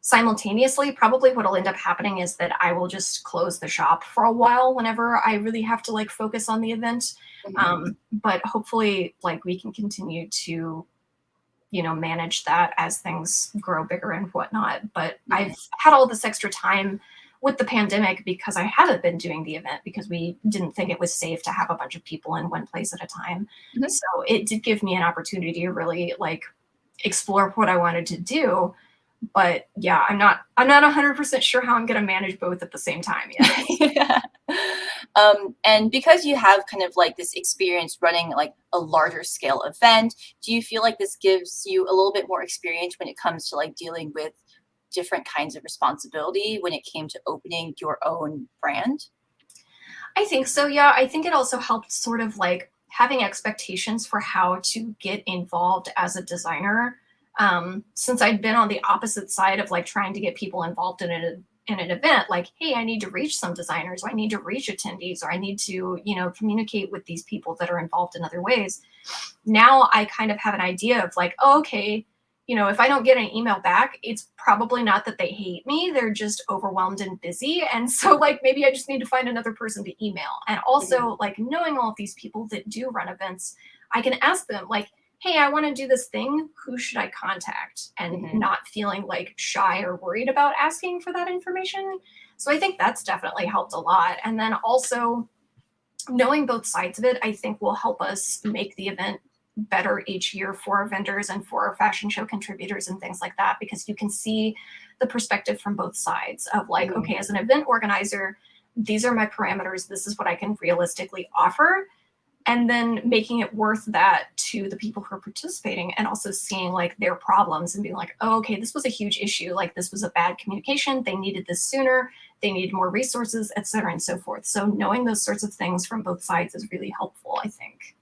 simultaneously. Probably what'll end up happening is that I will just close the shop for a while whenever I really have to like focus on the event. But hopefully like we can continue to, manage that as things grow bigger and whatnot. But I've had all this extra time with the pandemic because I haven't been doing the event because we didn't think it was safe to have a bunch of people in one place at a time. So it did give me an opportunity to really like explore what I wanted to do. But yeah, I'm not 100% sure how I'm going to manage both at the same time yet. And because you have kind of like this experience running like a larger scale event, do you feel like this gives you a little bit more experience when it comes to like dealing with different kinds of responsibility when it came to opening your own brand? I think so. Yeah. I think it also helped sort of like having expectations for how to get involved as a designer. Since I'd been on the opposite side of like trying to get people involved in an event, like, hey, I need to reach some designers, or I need to reach attendees, or I need to, communicate with these people that are involved in other ways. Now I kind of have an idea of like, oh, okay, if I don't get an email back, it's probably not that they hate me. They're just overwhelmed and busy. And so like, maybe I just need to find another person to email. And also like knowing all of these people that do run events, I can ask them like, hey, I want to do this thing. Who should I contact? And not feeling like shy or worried about asking for that information. So I think that's definitely helped a lot. And then also knowing both sides of it, I think will help us make the event better each year for our vendors and for our fashion show contributors and things like that, because you can see the perspective from both sides of like, okay, as an event organizer, these are my parameters. This is what I can realistically offer. And then making it worth that to the people who are participating, and also seeing like their problems and being like, oh, okay, this was a huge issue. Like this was a bad communication. They needed this sooner. They needed more resources, et cetera, and so forth. So knowing those sorts of things from both sides is really helpful, I think.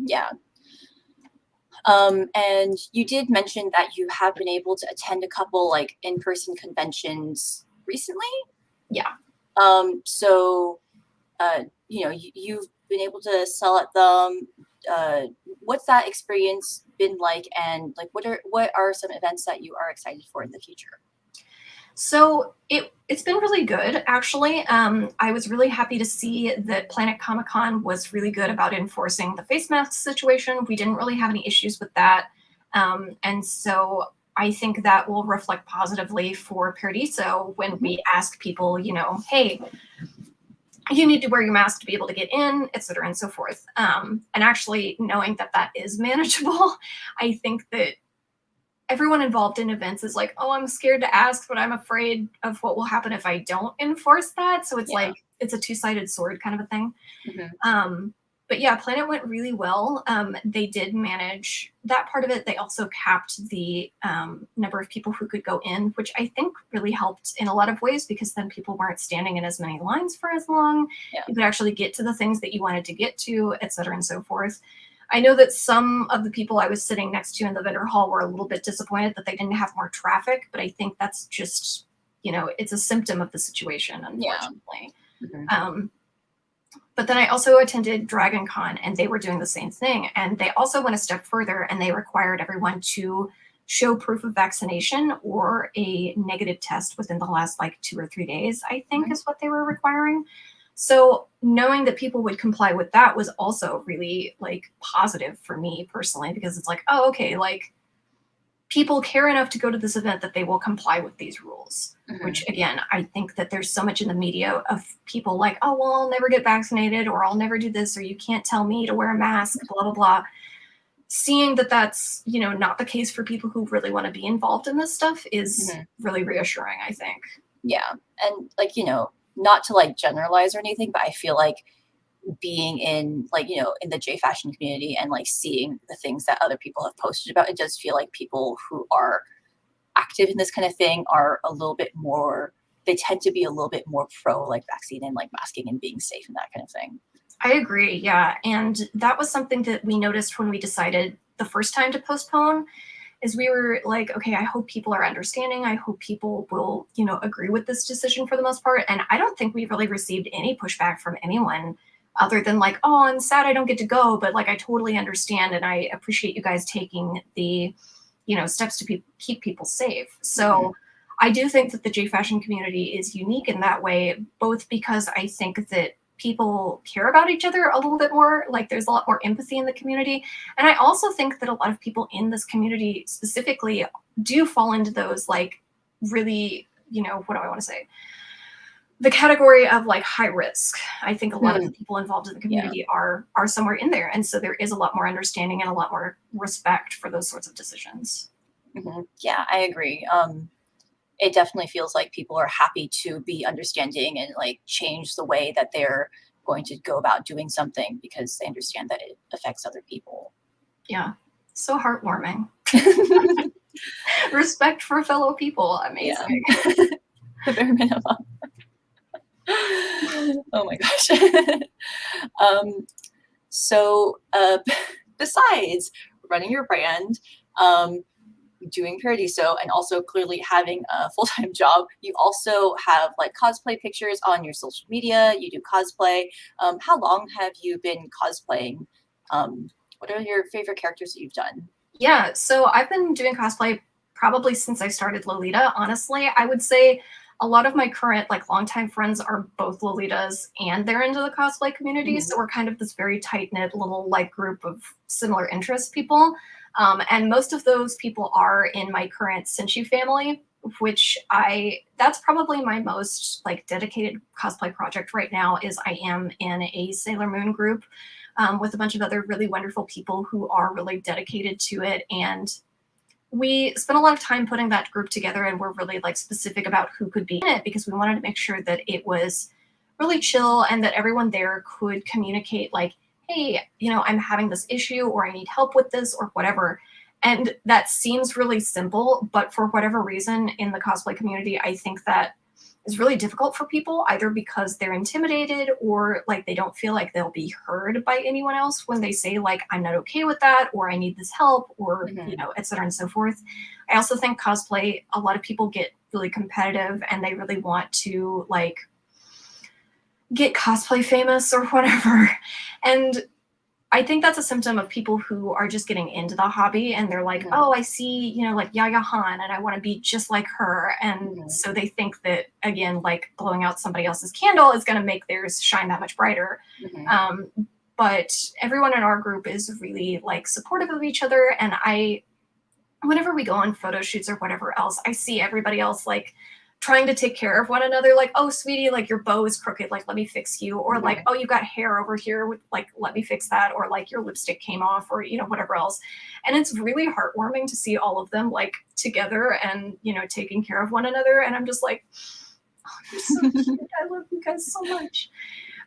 Yeah. And you did mention that you have been able to attend a couple like in-person conventions recently. Yeah. So, you've been able to sell at them. What's that experience been like? And like, what are some events that you are excited for in the future? So it's been really good, actually. I was really happy to see that Planet Comic Con was really good about enforcing the face mask situation. We didn't really have any issues with that. And so I think that will reflect positively for Paradiso when we ask people, you know, hey, you need to wear your mask to be able to get in, et cetera, and so forth. And actually knowing that that is manageable, I think that everyone involved in events is like, oh, I'm scared to ask, but I'm afraid of what will happen if I don't enforce that. So it's like, it's a two-sided sword kind of a thing. But yeah, Planet went really well. They did manage that part of it. They also capped the number of people who could go in, which I think really helped in a lot of ways, because then people weren't standing in as many lines for as long. You could actually get to the things that you wanted to get to, et cetera, and so forth. I know that some of the people I was sitting next to in the vendor hall were a little bit disappointed that they didn't have more traffic, but I think that's just, you know, it's a symptom of the situation, unfortunately. But then I also attended Dragon Con, and they were doing the same thing. And they also went a step further, and they required everyone to show proof of vaccination or a negative test within the last like 2 or 3 days, I think is what they were requiring. So knowing that people would comply with that was also really like positive for me personally, because it's like, oh, okay, like people care enough to go to this event that they will comply with these rules, which again, I think that there's so much in the media of people like, oh, well, I'll never get vaccinated, or I'll never do this, or you can't tell me to wear a mask, blah, blah, blah. Seeing that that's, you know, not the case for people who really want to be involved in this stuff is really reassuring, I think. Yeah. And like, you know, not to like generalize or anything, but I feel like being in like, you know, in the J fashion community and like seeing the things that other people have posted about, it does feel like people who are active in this kind of thing are a little bit more, they tend to be a little bit more pro like vaccine and like masking and being safe and that kind of thing. I agree. Yeah. And that was something that we noticed when we decided the first time to postpone, is we were like, okay, I hope people are understanding. I hope people will, you know, agree with this decision for the most part. And I don't think we really received any pushback from anyone other than like, oh, I'm sad I don't get to go, but like, I totally understand. And I appreciate you guys taking the, you know, steps to keep people safe. So I do think that the J fashion community is unique in that way, both because I think that people care about each other a little bit more, like there's a lot more empathy in the community. And I also think that a lot of people in this community specifically do fall into those like really, you know, what do I want to say? The category of like high risk. I think a lot of the people involved in the community are somewhere in there. And so there is a lot more understanding and a lot more respect for those sorts of decisions. Yeah, I agree. It definitely feels like people are happy to be understanding and like change the way that they're going to go about doing something because they understand that it affects other people. Yeah. So heartwarming. Respect for fellow people. Amazing. Yeah. The bare minimum. Oh my gosh. So besides running your brand, doing Paradiso, and also clearly having a full-time job, you also have like cosplay pictures on your social media. You do cosplay. How long have you been cosplaying? What are your favorite characters that you've done? Yeah, so I've been doing cosplay probably since I started Lolita. Honestly, I would say a lot of my current like longtime friends are both Lolitas and they're into the cosplay community. So we're kind of this very tight-knit little like group of similar interest people. And most of those people are in my current Senshi family, which that's probably my most like dedicated cosplay project right now. Is I am in a Sailor Moon group with a bunch of other really wonderful people who are really dedicated to it. And we spent a lot of time putting that group together, and we're really like specific about who could be in it because we wanted to make sure that it was really chill and that everyone there could communicate like, hey, you know, I'm having this issue or I need help with this or whatever. And that seems really simple, but for whatever reason in the cosplay community, I think that is really difficult for people, either because they're intimidated or like they don't feel like they'll be heard by anyone else when they say like, I'm not okay with that, or I need this help, or, you know, et cetera and so forth. I also think cosplay, a lot of people get really competitive and they really want to like get cosplay famous or whatever. And I think that's a symptom of people who are just getting into the hobby and they're like, oh, I see, you know, like Yaya Han and I want to be just like her. And so they think that, again, like blowing out somebody else's candle is going to make theirs shine that much brighter. But everyone in our group is really like supportive of each other. And whenever we go on photo shoots or whatever else, I see everybody else like trying to take care of one another. Like, oh, sweetie, like your bow is crooked. Like, let me fix you. Or like, oh, you got hair over here. Like, let me fix that. Or like your lipstick came off or, you know, whatever else. And it's really heartwarming to see all of them like together and, you know, taking care of one another. And I'm just like, oh, you're so cute. I love you guys so much.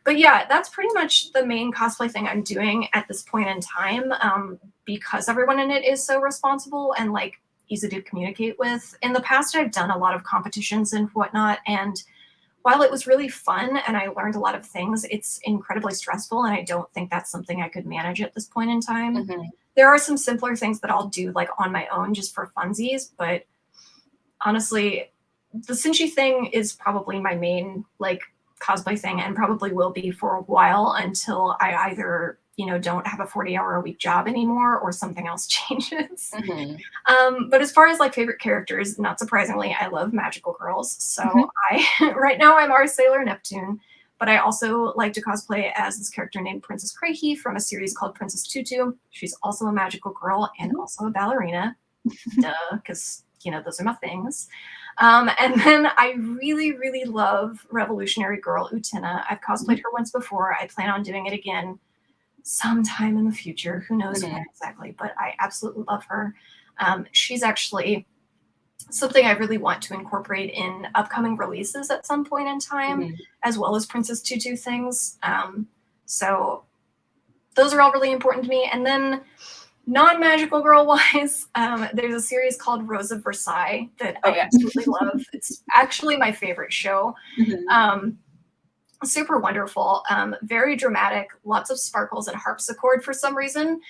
But yeah, that's pretty much the main cosplay thing I'm doing at this point in time, because everyone in it is so responsible and like easy to communicate with. In the past, I've done a lot of competitions and whatnot, and while it was really fun and I learned a lot of things, it's incredibly stressful, and I don't think that's something I could manage at this point in time. There are some simpler things that I'll do like on my own just for funsies, but honestly, the Scrunchie thing is probably my main like cosplay thing and probably will be for a while until I either, you know, don't have a 40-hour-a-week job anymore or something else changes. But as far as like favorite characters, not surprisingly, I love magical girls. So right now I'm our Sailor Neptune, but I also like to cosplay as this character named Princess Craigie from a series called Princess Tutu. She's also a magical girl and also a ballerina. Duh, because, you know, those are my things. And then I really, really love Revolutionary Girl Utena. I've cosplayed her once before. I plan on doing it again sometime in the future. Who knows when exactly, but I absolutely love her. She's actually something I really want to incorporate in upcoming releases at some point in time, as well as Princess Tutu things. So those are all really important to me. And then non-magical girl wise, there's a series called Rose of Versailles that I absolutely love. It's actually my favorite show. Super wonderful, very dramatic, lots of sparkles and harpsichord for some reason.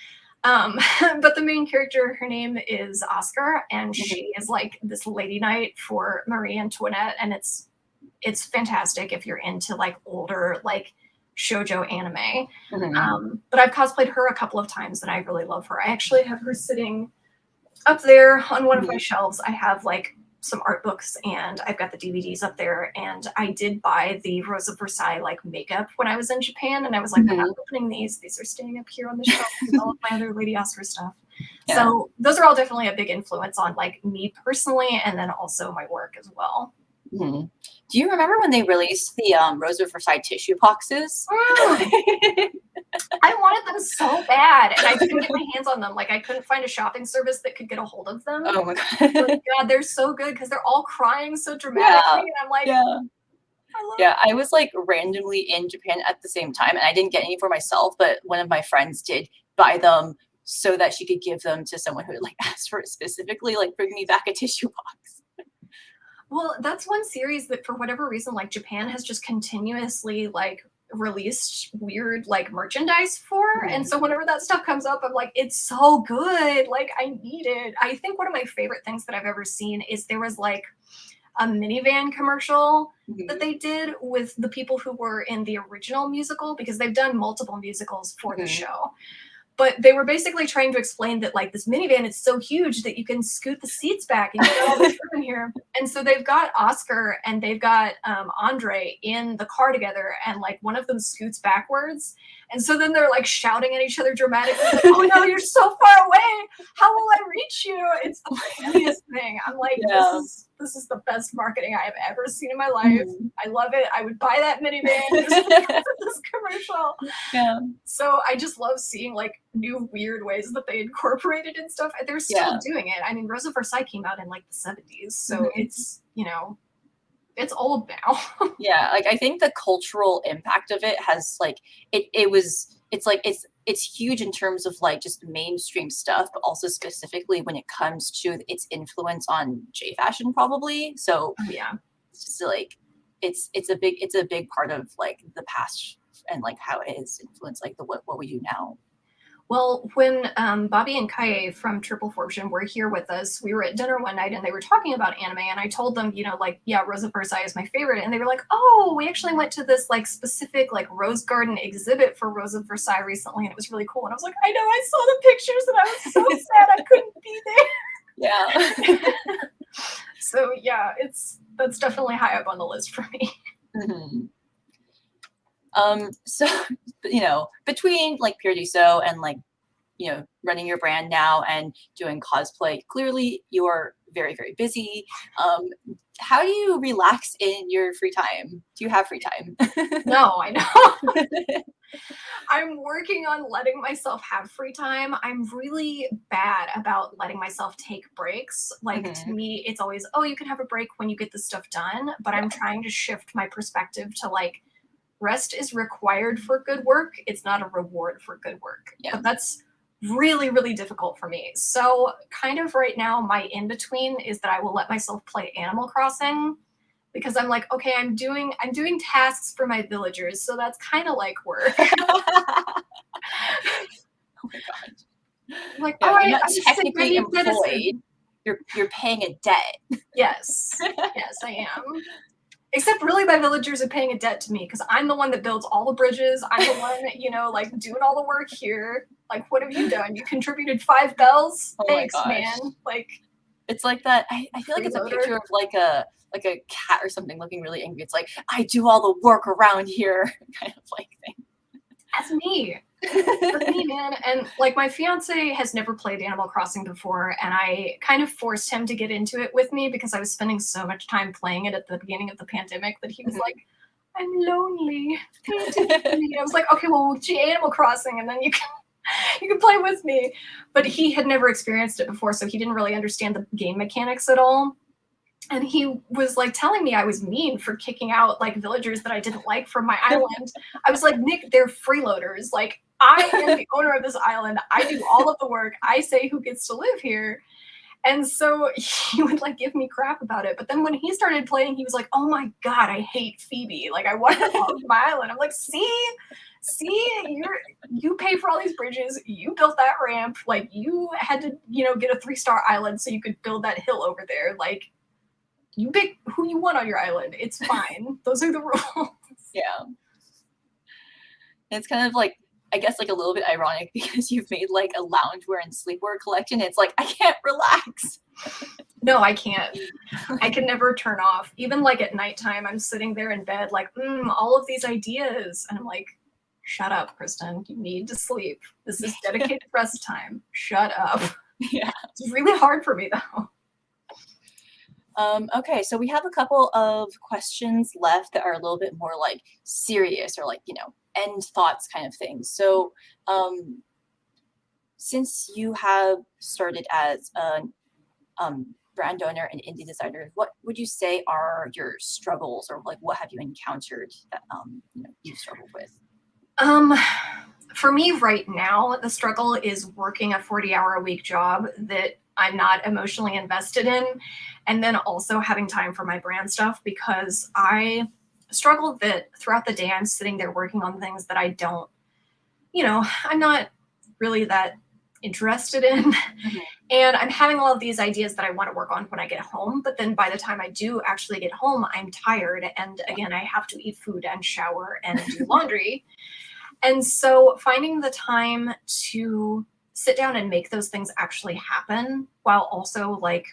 But the main character, her name is Oscar, and she is like this lady knight for Marie Antoinette, and it's fantastic if you're into like older like shoujo anime. But I've cosplayed her a couple of times and I really love her. I actually have her sitting up there on one of my shelves. I have like some art books and I've got the DVDs up there, and I did buy the Rose of Versailles like makeup when I was in Japan, and I was like, I'm not opening these are staying up here on the shelf with all of my other Lady Oscar stuff. So those are all definitely a big influence on like me personally, and then also my work as well. Do you remember when they released the Rose of Versailles tissue boxes? I wanted them so bad, and I couldn't get my hands on them. Like, I couldn't find a shopping service that could get a hold of them. Oh my god! But God, they're so good because they're all crying so dramatically, and I'm like, I was like randomly in Japan at the same time, and I didn't get any for myself, but one of my friends did buy them so that she could give them to someone who like asked for it specifically, like bring me back a tissue box. Well, that's one series that for whatever reason, like Japan has just continuously like released weird like merchandise for. And so whenever that stuff comes up, I'm like, it's so good. Like, I need it. I think one of my favorite things that I've ever seen is there was like a minivan commercial that they did with the people who were in the original musical, because they've done multiple musicals for the show. But they were basically trying to explain that like this minivan is so huge that you can scoot the seats back and get all this room in here. And so they've got Oscar and they've got Andre in the car together, and like one of them scoots backwards. And so then they're like shouting at each other dramatically, like, oh no, you're so far away. How will I reach you? It's the funniest thing. I'm like, this is the best marketing I have ever seen in my life. I love it. I would buy that minivan just because of this commercial. So I just love seeing like new weird ways that they incorporated and stuff. They're still doing it. I mean, Rose of Versailles came out in like the 70s, so it's, you know, it's old now. Like I think the cultural impact of it has like it's huge in terms of like just mainstream stuff, but also specifically when it comes to its influence on J fashion probably. So it's just like it's a big part of like the past and like how it has influenced like what we do now. Well, when Bobby and Kaye from Triple Fortune were here with us, we were at dinner one night and they were talking about anime, and I told them, like, yeah, Rosa Versailles is my favorite, and they were like, oh, we actually went to this like specific like Rose Garden exhibit for Rosa Versailles recently, and it was really cool. And I was like, I know, I saw the pictures and I was so sad I couldn't be there. Yeah. So yeah, that's definitely high up on the list for me. Mm-hmm. So, between like Pure Duso and like, running your brand now and doing cosplay, clearly you're very, very busy. How do you relax in your free time? Do you have free time? No, I know. I'm working on letting myself have free time. I'm really bad about letting myself take breaks. Like, to me, it's always, oh, you can have a break when you get this stuff done. But I'm trying to shift my perspective to like, rest is required for good work. It's not a reward for good work. Yeah. But that's really, really difficult for me. So kind of right now, my in-between is that I will let myself play Animal Crossing, because I'm like, okay, I'm doing tasks for my villagers. So that's kind of like work. Oh my gosh. I'm like, No, all right, you're not I'm technically employed. You're paying a debt. Yes. Yes, I am. Except really my villagers are paying a debt to me because I'm the one that builds all the bridges. I'm the one, like doing all the work here. Like, what have you done? You contributed 5 bells? Oh Thanks, my gosh. Man. Like, it's like that. I feel like it's a freeloader. picture of like a cat or something looking really angry. It's like, I do all the work around here kind of like thing. That's me. That's me, man. And like, my fiance has never played Animal Crossing before, and I kind of forced him to get into it with me because I was spending so much time playing it at the beginning of the pandemic that he was like, I'm lonely. I was like, okay, well, we'll do Animal Crossing and then you can play with me. But he had never experienced it before, so he didn't really understand the game mechanics at all. And he was like telling me I was mean for kicking out like villagers that I didn't like from my island. I was like, Nick, they're freeloaders. Like, I am the owner of this island. I do all of the work. I say who gets to live here. And so he would like give me crap about it. But then when he started playing, he was like, oh my God, I hate Phoebe. Like, I want her off my island. I'm like, see, you pay for all these bridges. You built that ramp. Like, you had to, get a 3-star island so you could build that hill over there. Like, you pick who you want on your island. It's fine. Those are the rules. Yeah. And it's kind of like, I guess, like a little bit ironic because you've made like a loungewear and sleepwear collection. It's like, I can't relax. No, I can't. I can never turn off. Even like at nighttime, I'm sitting there in bed like, all of these ideas. And I'm like, shut up, Christen. You need to sleep. This is dedicated rest time. Shut up. Yeah. It's really hard for me though. Okay, so we have a couple of questions left that are a little bit more like serious or like, end thoughts kind of things. So since you have started as a brand owner and indie designer, what would you say are your struggles, or like what have you encountered that you've struggled with? For me right now, the struggle is working a 40-hour-a-week job that I'm not emotionally invested in, and then also having time for my brand stuff, because I struggle that throughout the day I'm sitting there working on things that I don't, I'm not really that interested in. And I'm having all of these ideas that I want to work on when I get home. But then by the time I do actually get home, I'm tired. And again, I have to eat food and shower and do laundry. And so finding the time to sit down and make those things actually happen while also like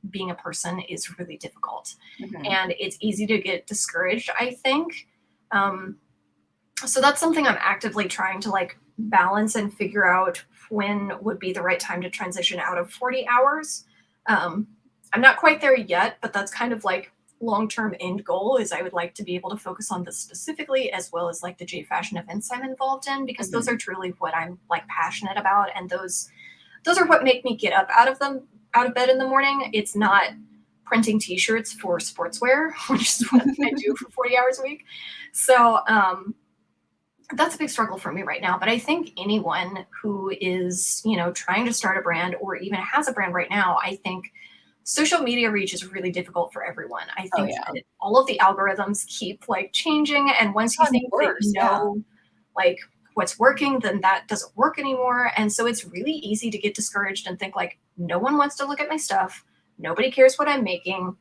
being a person is really difficult. And it's easy to get discouraged, I think. So that's something I'm actively trying to like balance and figure out when would be the right time to transition out of 40 hours. I'm not quite there yet, but that's kind of like long-term end goal, is I would like to be able to focus on this specifically, as well as like the J fashion events I'm involved in, because those are truly what I'm like passionate about. And those are what make me get up out of bed in the morning. It's not printing t-shirts for sportswear, which is what I do for 40 hours a week. So that's a big struggle for me right now. But I think anyone who is, trying to start a brand or even has a brand right now, I think social media reach is really difficult for everyone. I think that all of the algorithms keep like changing. And once you think that like what's working, then that doesn't work anymore. And so it's really easy to get discouraged and think like, no one wants to look at my stuff. Nobody cares what I'm making.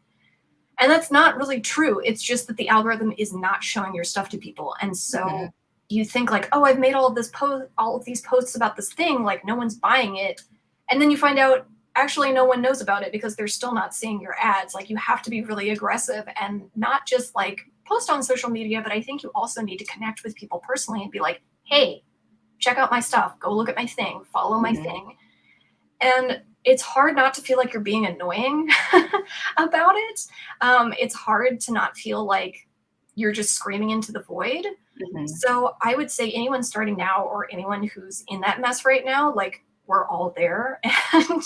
And that's not really true. It's just that the algorithm is not showing your stuff to people. And so you think like, oh, I've made all of these posts about this thing, like no one's buying it. And then you find out actually no one knows about it because they're still not seeing your ads. Like you have to be really aggressive and not just like post on social media, but I think you also need to connect with people personally and be like, hey, check out my stuff, go look at my thing, follow my thing. And it's hard not to feel like you're being annoying about it. It's hard to not feel like you're just screaming into the void. So I would say anyone starting now or anyone who's in that mess right now, like we're all there. And,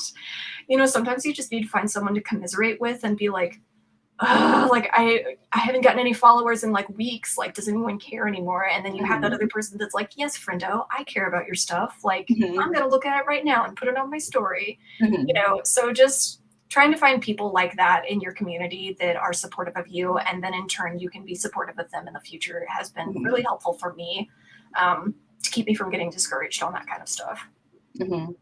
you know, sometimes you just need to find someone to commiserate with and be like, like I haven't gotten any followers in like weeks. Like, does anyone care anymore? And then you have that other person that's like, yes, friendo, I care about your stuff. Like, I'm gonna look at it right now and put it on my story. You know, so just trying to find people like that in your community that are supportive of you, and then in turn you can be supportive of them in the future has been really helpful for me to keep me from getting discouraged on that kind of stuff.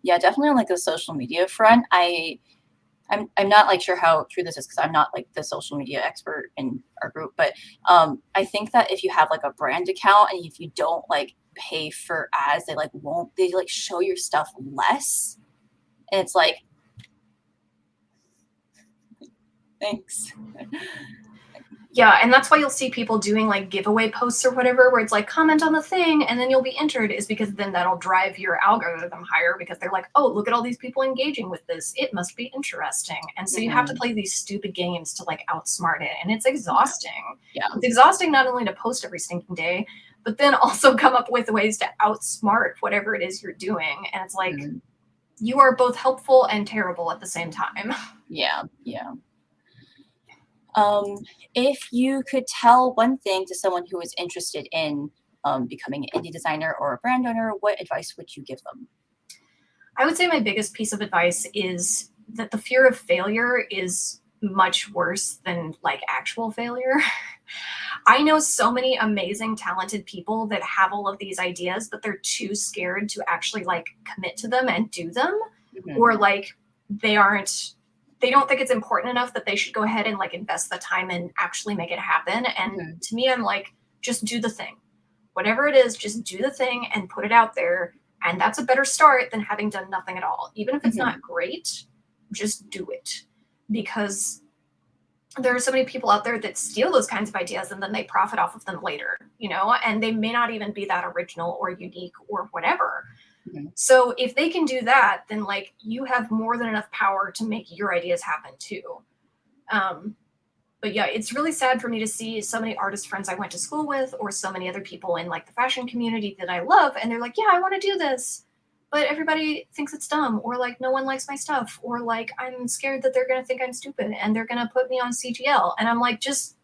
Yeah, definitely on like the social media front. I'm not like sure how true this is because I'm not like the social media expert in our group, but I think that if you have like a brand account and if you don't like pay for ads, they like show your stuff less, and it's like, thanks. Yeah, and that's why you'll see people doing like giveaway posts or whatever, where it's like comment on the thing and then you'll be entered, is because then that'll drive your algorithm higher because they're like, oh, look at all these people engaging with this. It must be interesting. And so you have to play these stupid games to like outsmart it. And it's exhausting. Yeah. It's exhausting not only to post every stinking day, but then also come up with ways to outsmart whatever it is you're doing. And it's like, you are both helpful and terrible at the same time. Yeah. If you could tell one thing to someone who is interested in becoming an indie designer or a brand owner, what advice would you give them? I would say my biggest piece of advice is that the fear of failure is much worse than like actual failure. I know so many amazing, talented people that have all of these ideas, but they're too scared to actually like commit to them and do them, or like they don't think it's important enough that they should go ahead and like invest the time and actually make it happen. And to me, I'm like, just do the thing. Whatever it is, just do the thing and put it out there. And that's a better start than having done nothing at all. Even if it's not great, just do it. Because there are so many people out there that steal those kinds of ideas and then they profit off of them later, you know, and they may not even be that original or unique or whatever. So if they can do that, then like you have more than enough power to make your ideas happen too. But yeah, it's really sad for me to see so many artist friends I went to school with or so many other people in like the fashion community that I love. And they're like, yeah, I want to do this. But everybody thinks it's dumb, or like no one likes my stuff, or like I'm scared that they're going to think I'm stupid and they're going to put me on CGL. And I'm like, just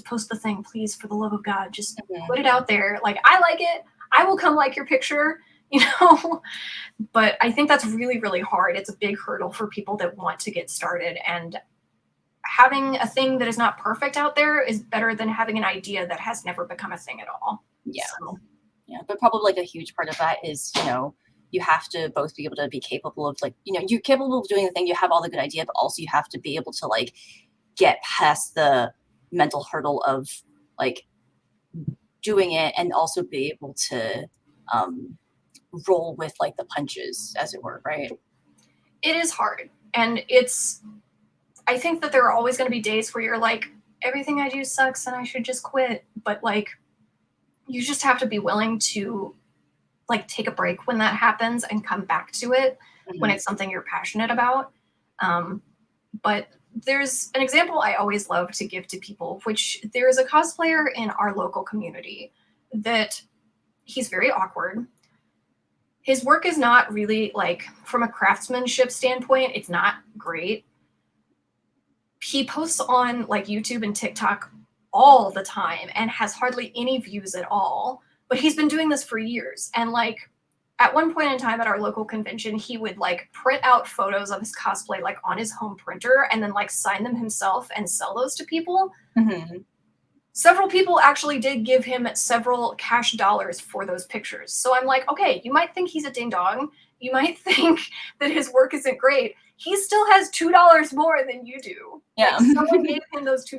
post the thing, please, for the love of God. Just put it out there. Like, I like it. I will come like your picture, you know? But I think that's really, really hard. It's a big hurdle for people that want to get started. And having a thing that is not perfect out there is better than having an idea that has never become a thing at all. Yeah. So. Yeah. But probably like a huge part of that is, you know, you have to both be able to be capable of like, you know, you're capable of doing the thing, you have all the good idea, but also you have to be able to like get past the mental hurdle of like doing it and also be able to roll with like the punches, as it were, right? It is hard. And I think that there are always going to be days where you're like, everything I do sucks and I should just quit. But like, you just have to be willing to like take a break when that happens and come back to it when it's something you're passionate about. But there's an example I always love to give to people, which there is a cosplayer in our local community that he's very awkward. His work is not really like, from a craftsmanship standpoint, it's not great. He posts on like YouTube and TikTok all the time and has hardly any views at all. But he's been doing this for years. And like at one point in time at our local convention, he would like print out photos of his cosplay like on his home printer and then like sign them himself and sell those to people. several people actually did give him several cash dollars for those pictures. So I'm like, okay, you might think he's a ding dong. You might think that his work isn't great. He still has $2 more than you do. Yeah. Like, someone gave him those $2.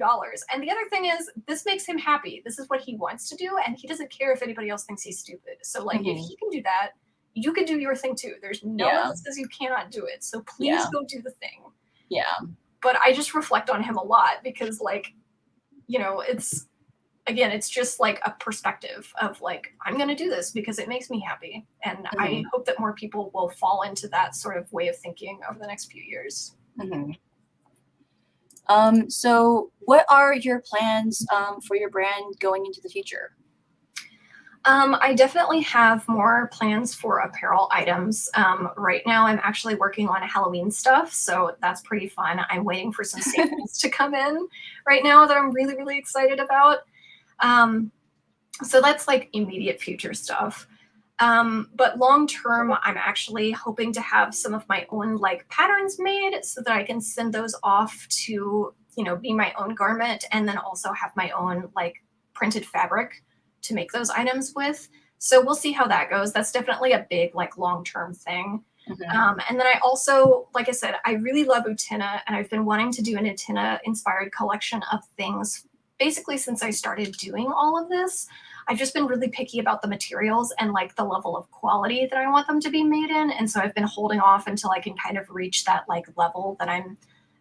And the other thing is, this makes him happy. This is what he wants to do, and he doesn't care if anybody else thinks he's stupid. So, like, if he can do that, you can do your thing too. There's no one that says you cannot do it. So please go do the thing. Yeah. But I just reflect on him a lot because, like, you know, it's just like a perspective of like, I'm going to do this because it makes me happy. And I hope that more people will fall into that sort of way of thinking over the next few years. So what are your plans for your brand going into the future? I definitely have more plans for apparel items. Right now, I'm actually working on Halloween stuff, so that's pretty fun. I'm waiting for some samples to come in right now that I'm really, really excited about. So that's like immediate future stuff. But long term, I'm actually hoping to have some of my own like patterns made so that I can send those off to, you know, be my own garment, and then also have my own like printed fabric to make those items with. So we'll see how that goes. That's definitely a big like long-term thing. And then I also, like I said, I really love Utena, and I've been wanting to do an Utena inspired collection of things basically since I started doing all of this. I've just been really picky about the materials and like the level of quality that I want them to be made in. And so I've been holding off until I can kind of reach that like level that I'm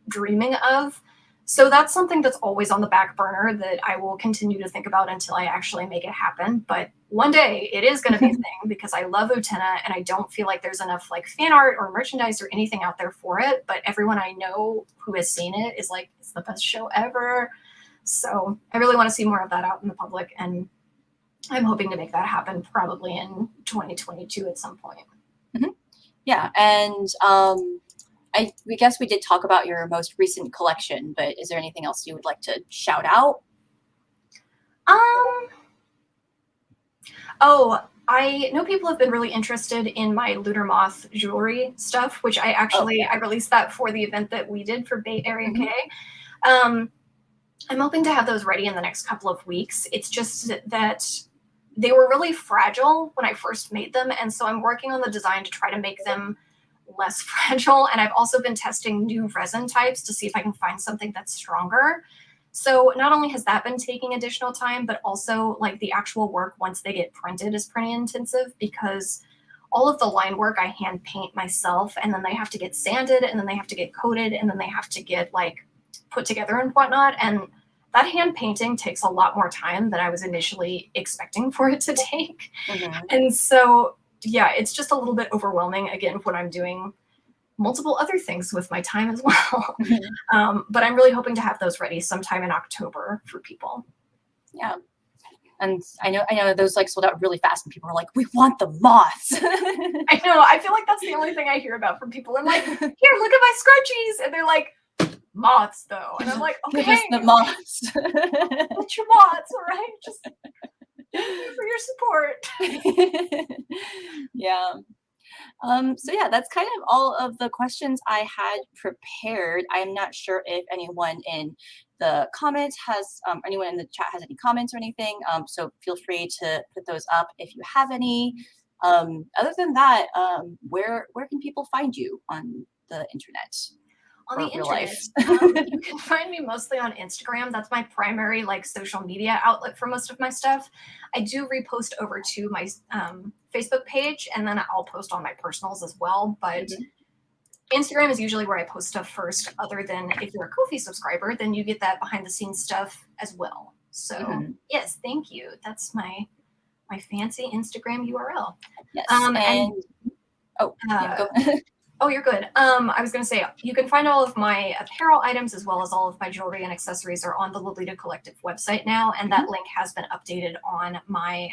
dreaming of. So that's something that's always on the back burner that I will continue to think about until I actually make it happen. But one day it is going to be a thing because I love Utena, and I don't feel like there's enough like fan art or merchandise or anything out there for it. But everyone I know who has seen it is like, it's the best show ever. So I really want to see more of that out in the public, and I'm hoping to make that happen probably in 2022 at some point. Yeah, and we guess we did talk about your most recent collection, but is there anything else you would like to shout out? Oh, I know people have been really interested in my Lunar Moth jewelry stuff, which I actually, I released that for the event that we did for Bay Area K. I'm hoping to have those ready in the next couple of weeks. It's just that they were really fragile when I first made them, and so I'm working on the design to try to make them less fragile. And I've also been testing new resin types to see if I can find something that's stronger. So not only has that been taking additional time, but also like the actual work once they get printed is pretty intensive, because all of the line work I hand paint myself, and then they have to get sanded, and then they have to get coated, and then they have to get like put together and whatnot. And that hand painting takes a lot more time than I was initially expecting for it to take. And so, yeah, it's just a little bit overwhelming again when I'm doing multiple other things with my time as well. But I'm really hoping to have those ready sometime in October for people. Yeah. And I know those like sold out really fast, and people are like, we want the moths. I know. I feel like that's the only thing I hear about from people. I'm like, here, look at my scrunchies. And they're like, moths though. And I'm like, okay. Give us the moths. What's your moths, all right? Just thank you for your support. Yeah. So yeah, that's kind of all of the questions I had prepared. I'm not sure if anyone in the comments has, anyone in the chat has any comments or anything. So feel free to put those up if you have any. Other than that, where can people find you on the internet? On the internet, you can find me mostly on Instagram. That's my primary like social media outlet for most of my stuff. I do repost over to my Facebook page, and then I'll post on my personals as well. But Instagram is usually where I post stuff first, other than if you're a Ko-fi subscriber, then you get that behind the scenes stuff as well. So yes, thank you. That's my fancy Instagram URL. Yes. Go ahead. Oh, you're good. I was going to say, you can find all of my apparel items as well as all of my jewelry and accessories are on the Lolita Collective website now, and that link has been updated on my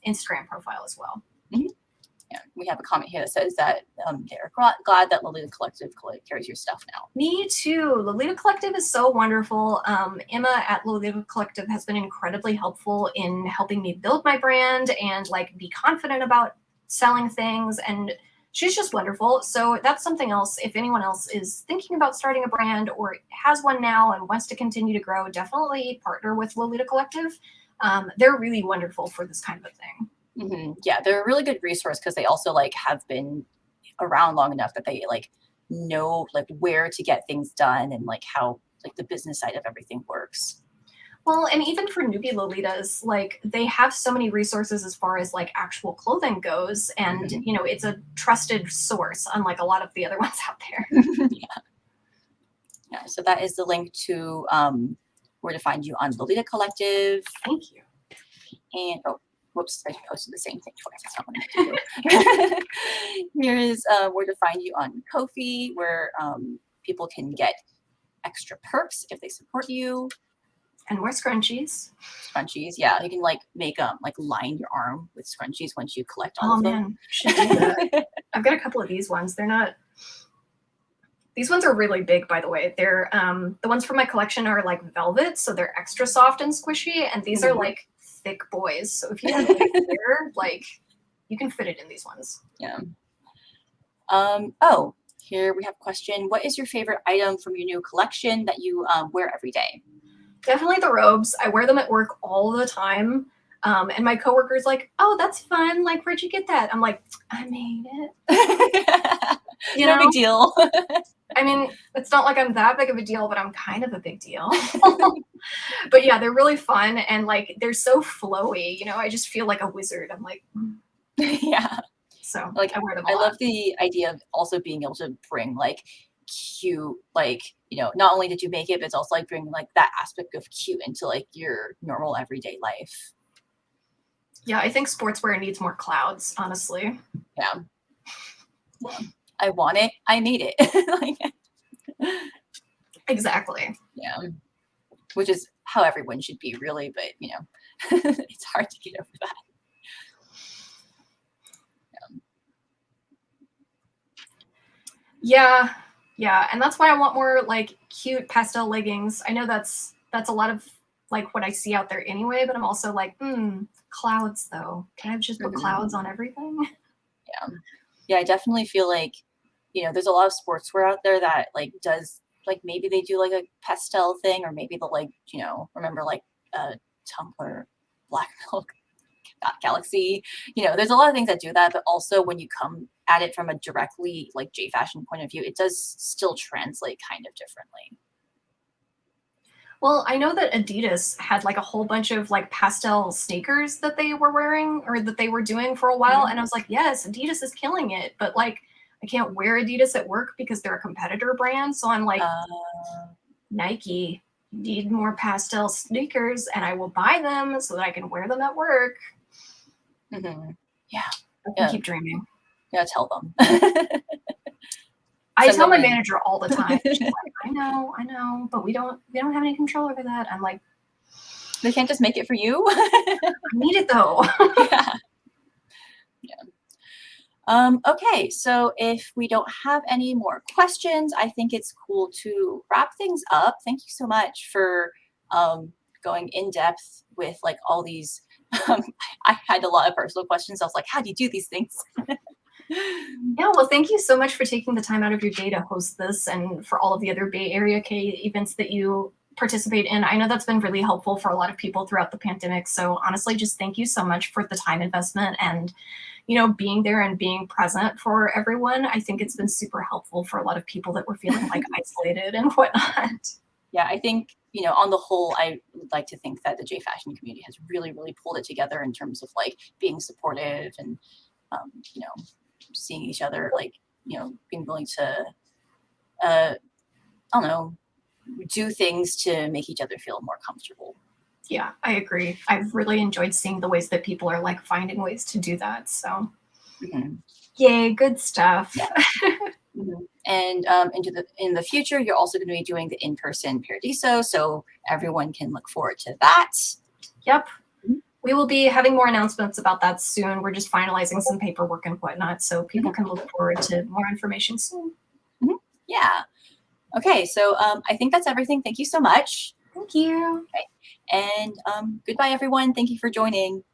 Instagram profile as well. Yeah, we have a comment here that says that they're glad that Lolita Collective carries your stuff now. Me too. Lolita Collective is so wonderful. Emma at Lolita Collective has been incredibly helpful in helping me build my brand and like be confident about selling things. And She's just wonderful. So that's something else. If anyone else is thinking about starting a brand or has one now and wants to continue to grow, definitely partner with Lolita Collective. They're really wonderful for this kind of a thing. Yeah, they're a really good resource because they also like have been around long enough that they like know like where to get things done and like how like the business side of everything works. Well, and even for newbie Lolitas, like they have so many resources as far as like actual clothing goes. And, you know, it's a trusted source, unlike a lot of the other ones out there. Yeah. So that is the link to where to find you on Lolita Collective. Thank you. And, oh, whoops, I posted the same thing twice. That's not what I meant to do. Here is where to find you on Ko-fi, where people can get extra perks if they support you. And more scrunchies. Scrunchies, yeah. You can like make like line your arm with scrunchies once you collect all of them. Oh man, should do that. I've got a couple of these ones. They're not. These ones are really big, by the way. They're the ones from my collection are like velvet, so they're extra soft and squishy, and these are like thick boys. So if you have like hair, like you can fit it in these ones. Yeah. Oh, here we have a question. What is your favorite item from your new collection that you wear every day? Definitely the robes. I wear them at work all the time. And my coworker's like, "Oh, that's fun. Like, where'd you get that?" I'm like, "I made it." No big deal. I mean, it's not like I'm that big of a deal, but I'm kind of a big deal. But yeah, they're really fun and like they're so flowy. You know, I just feel like a wizard. I'm like, yeah. So like I wear them. I love the idea of also being able to bring like cute, like, you know, not only did you make it, but it's also like bringing like that aspect of cute into like your normal everyday life. Yeah, I think sportswear needs more clouds, honestly. Yeah. I want it. I need it. Like, exactly. Yeah. Which is how everyone should be, really. But, you know, it's hard to get over that. Yeah. Yeah. And that's why I want more like cute pastel leggings. I know that's a lot of like what I see out there anyway, but I'm also like, clouds though. Can I just put clouds on everything? Yeah. Yeah, I definitely feel like, you know, there's a lot of sportswear out there that like does like maybe they do like a pastel thing, or maybe they'll like, you know, remember like Tumblr, Black Milk, Galaxy. You know, there's a lot of things that do that, but also when you come at it from a directly like J fashion point of view, it does still translate kind of differently. Well, I know that Adidas had like a whole bunch of like pastel sneakers that they were wearing or that they were doing for a while. And I was like, yes, Adidas is killing it. But like, I can't wear Adidas at work because they're a competitor brand. So I'm like, Nike, you need more pastel sneakers and I will buy them so that I can wear them at work. Yeah. I can keep dreaming. Yeah, tell them. I tell my manager all the time. She's like, I know, but we don't have any control over that. I'm like, they can't just make it for you. I need it though. Yeah. Okay, so if we don't have any more questions, I think it's cool to wrap things up. Thank you so much for going in depth with like all these. I had a lot of personal questions. I was like, how do you do these things? Yeah, well, thank you so much for taking the time out of your day to host this and for all of the other Bay Area K events that you participate in. I know that's been really helpful for a lot of people throughout the pandemic. So honestly, just thank you so much for the time investment and, you know, being there and being present for everyone. I think it's been super helpful for a lot of people that were feeling like isolated and whatnot. Yeah, I think, you know, on the whole, I would like to think that the J fashion community has really, really pulled it together in terms of like being supportive and, you know, seeing each other, like, you know, being willing to, I don't know, do things to make each other feel more comfortable. Yeah, I agree. I've really enjoyed seeing the ways that people are like finding ways to do that. So, yay, good stuff. Yeah. And in the future, you're also going to be doing the in-person Paradiso, so everyone can look forward to that. Yep. We will be having more announcements about that soon. We're just finalizing some paperwork and whatnot, so people can look forward to more information soon. Yeah. Okay, so I think that's everything. Thank you so much. Thank you. Okay. And goodbye, everyone. Thank you for joining.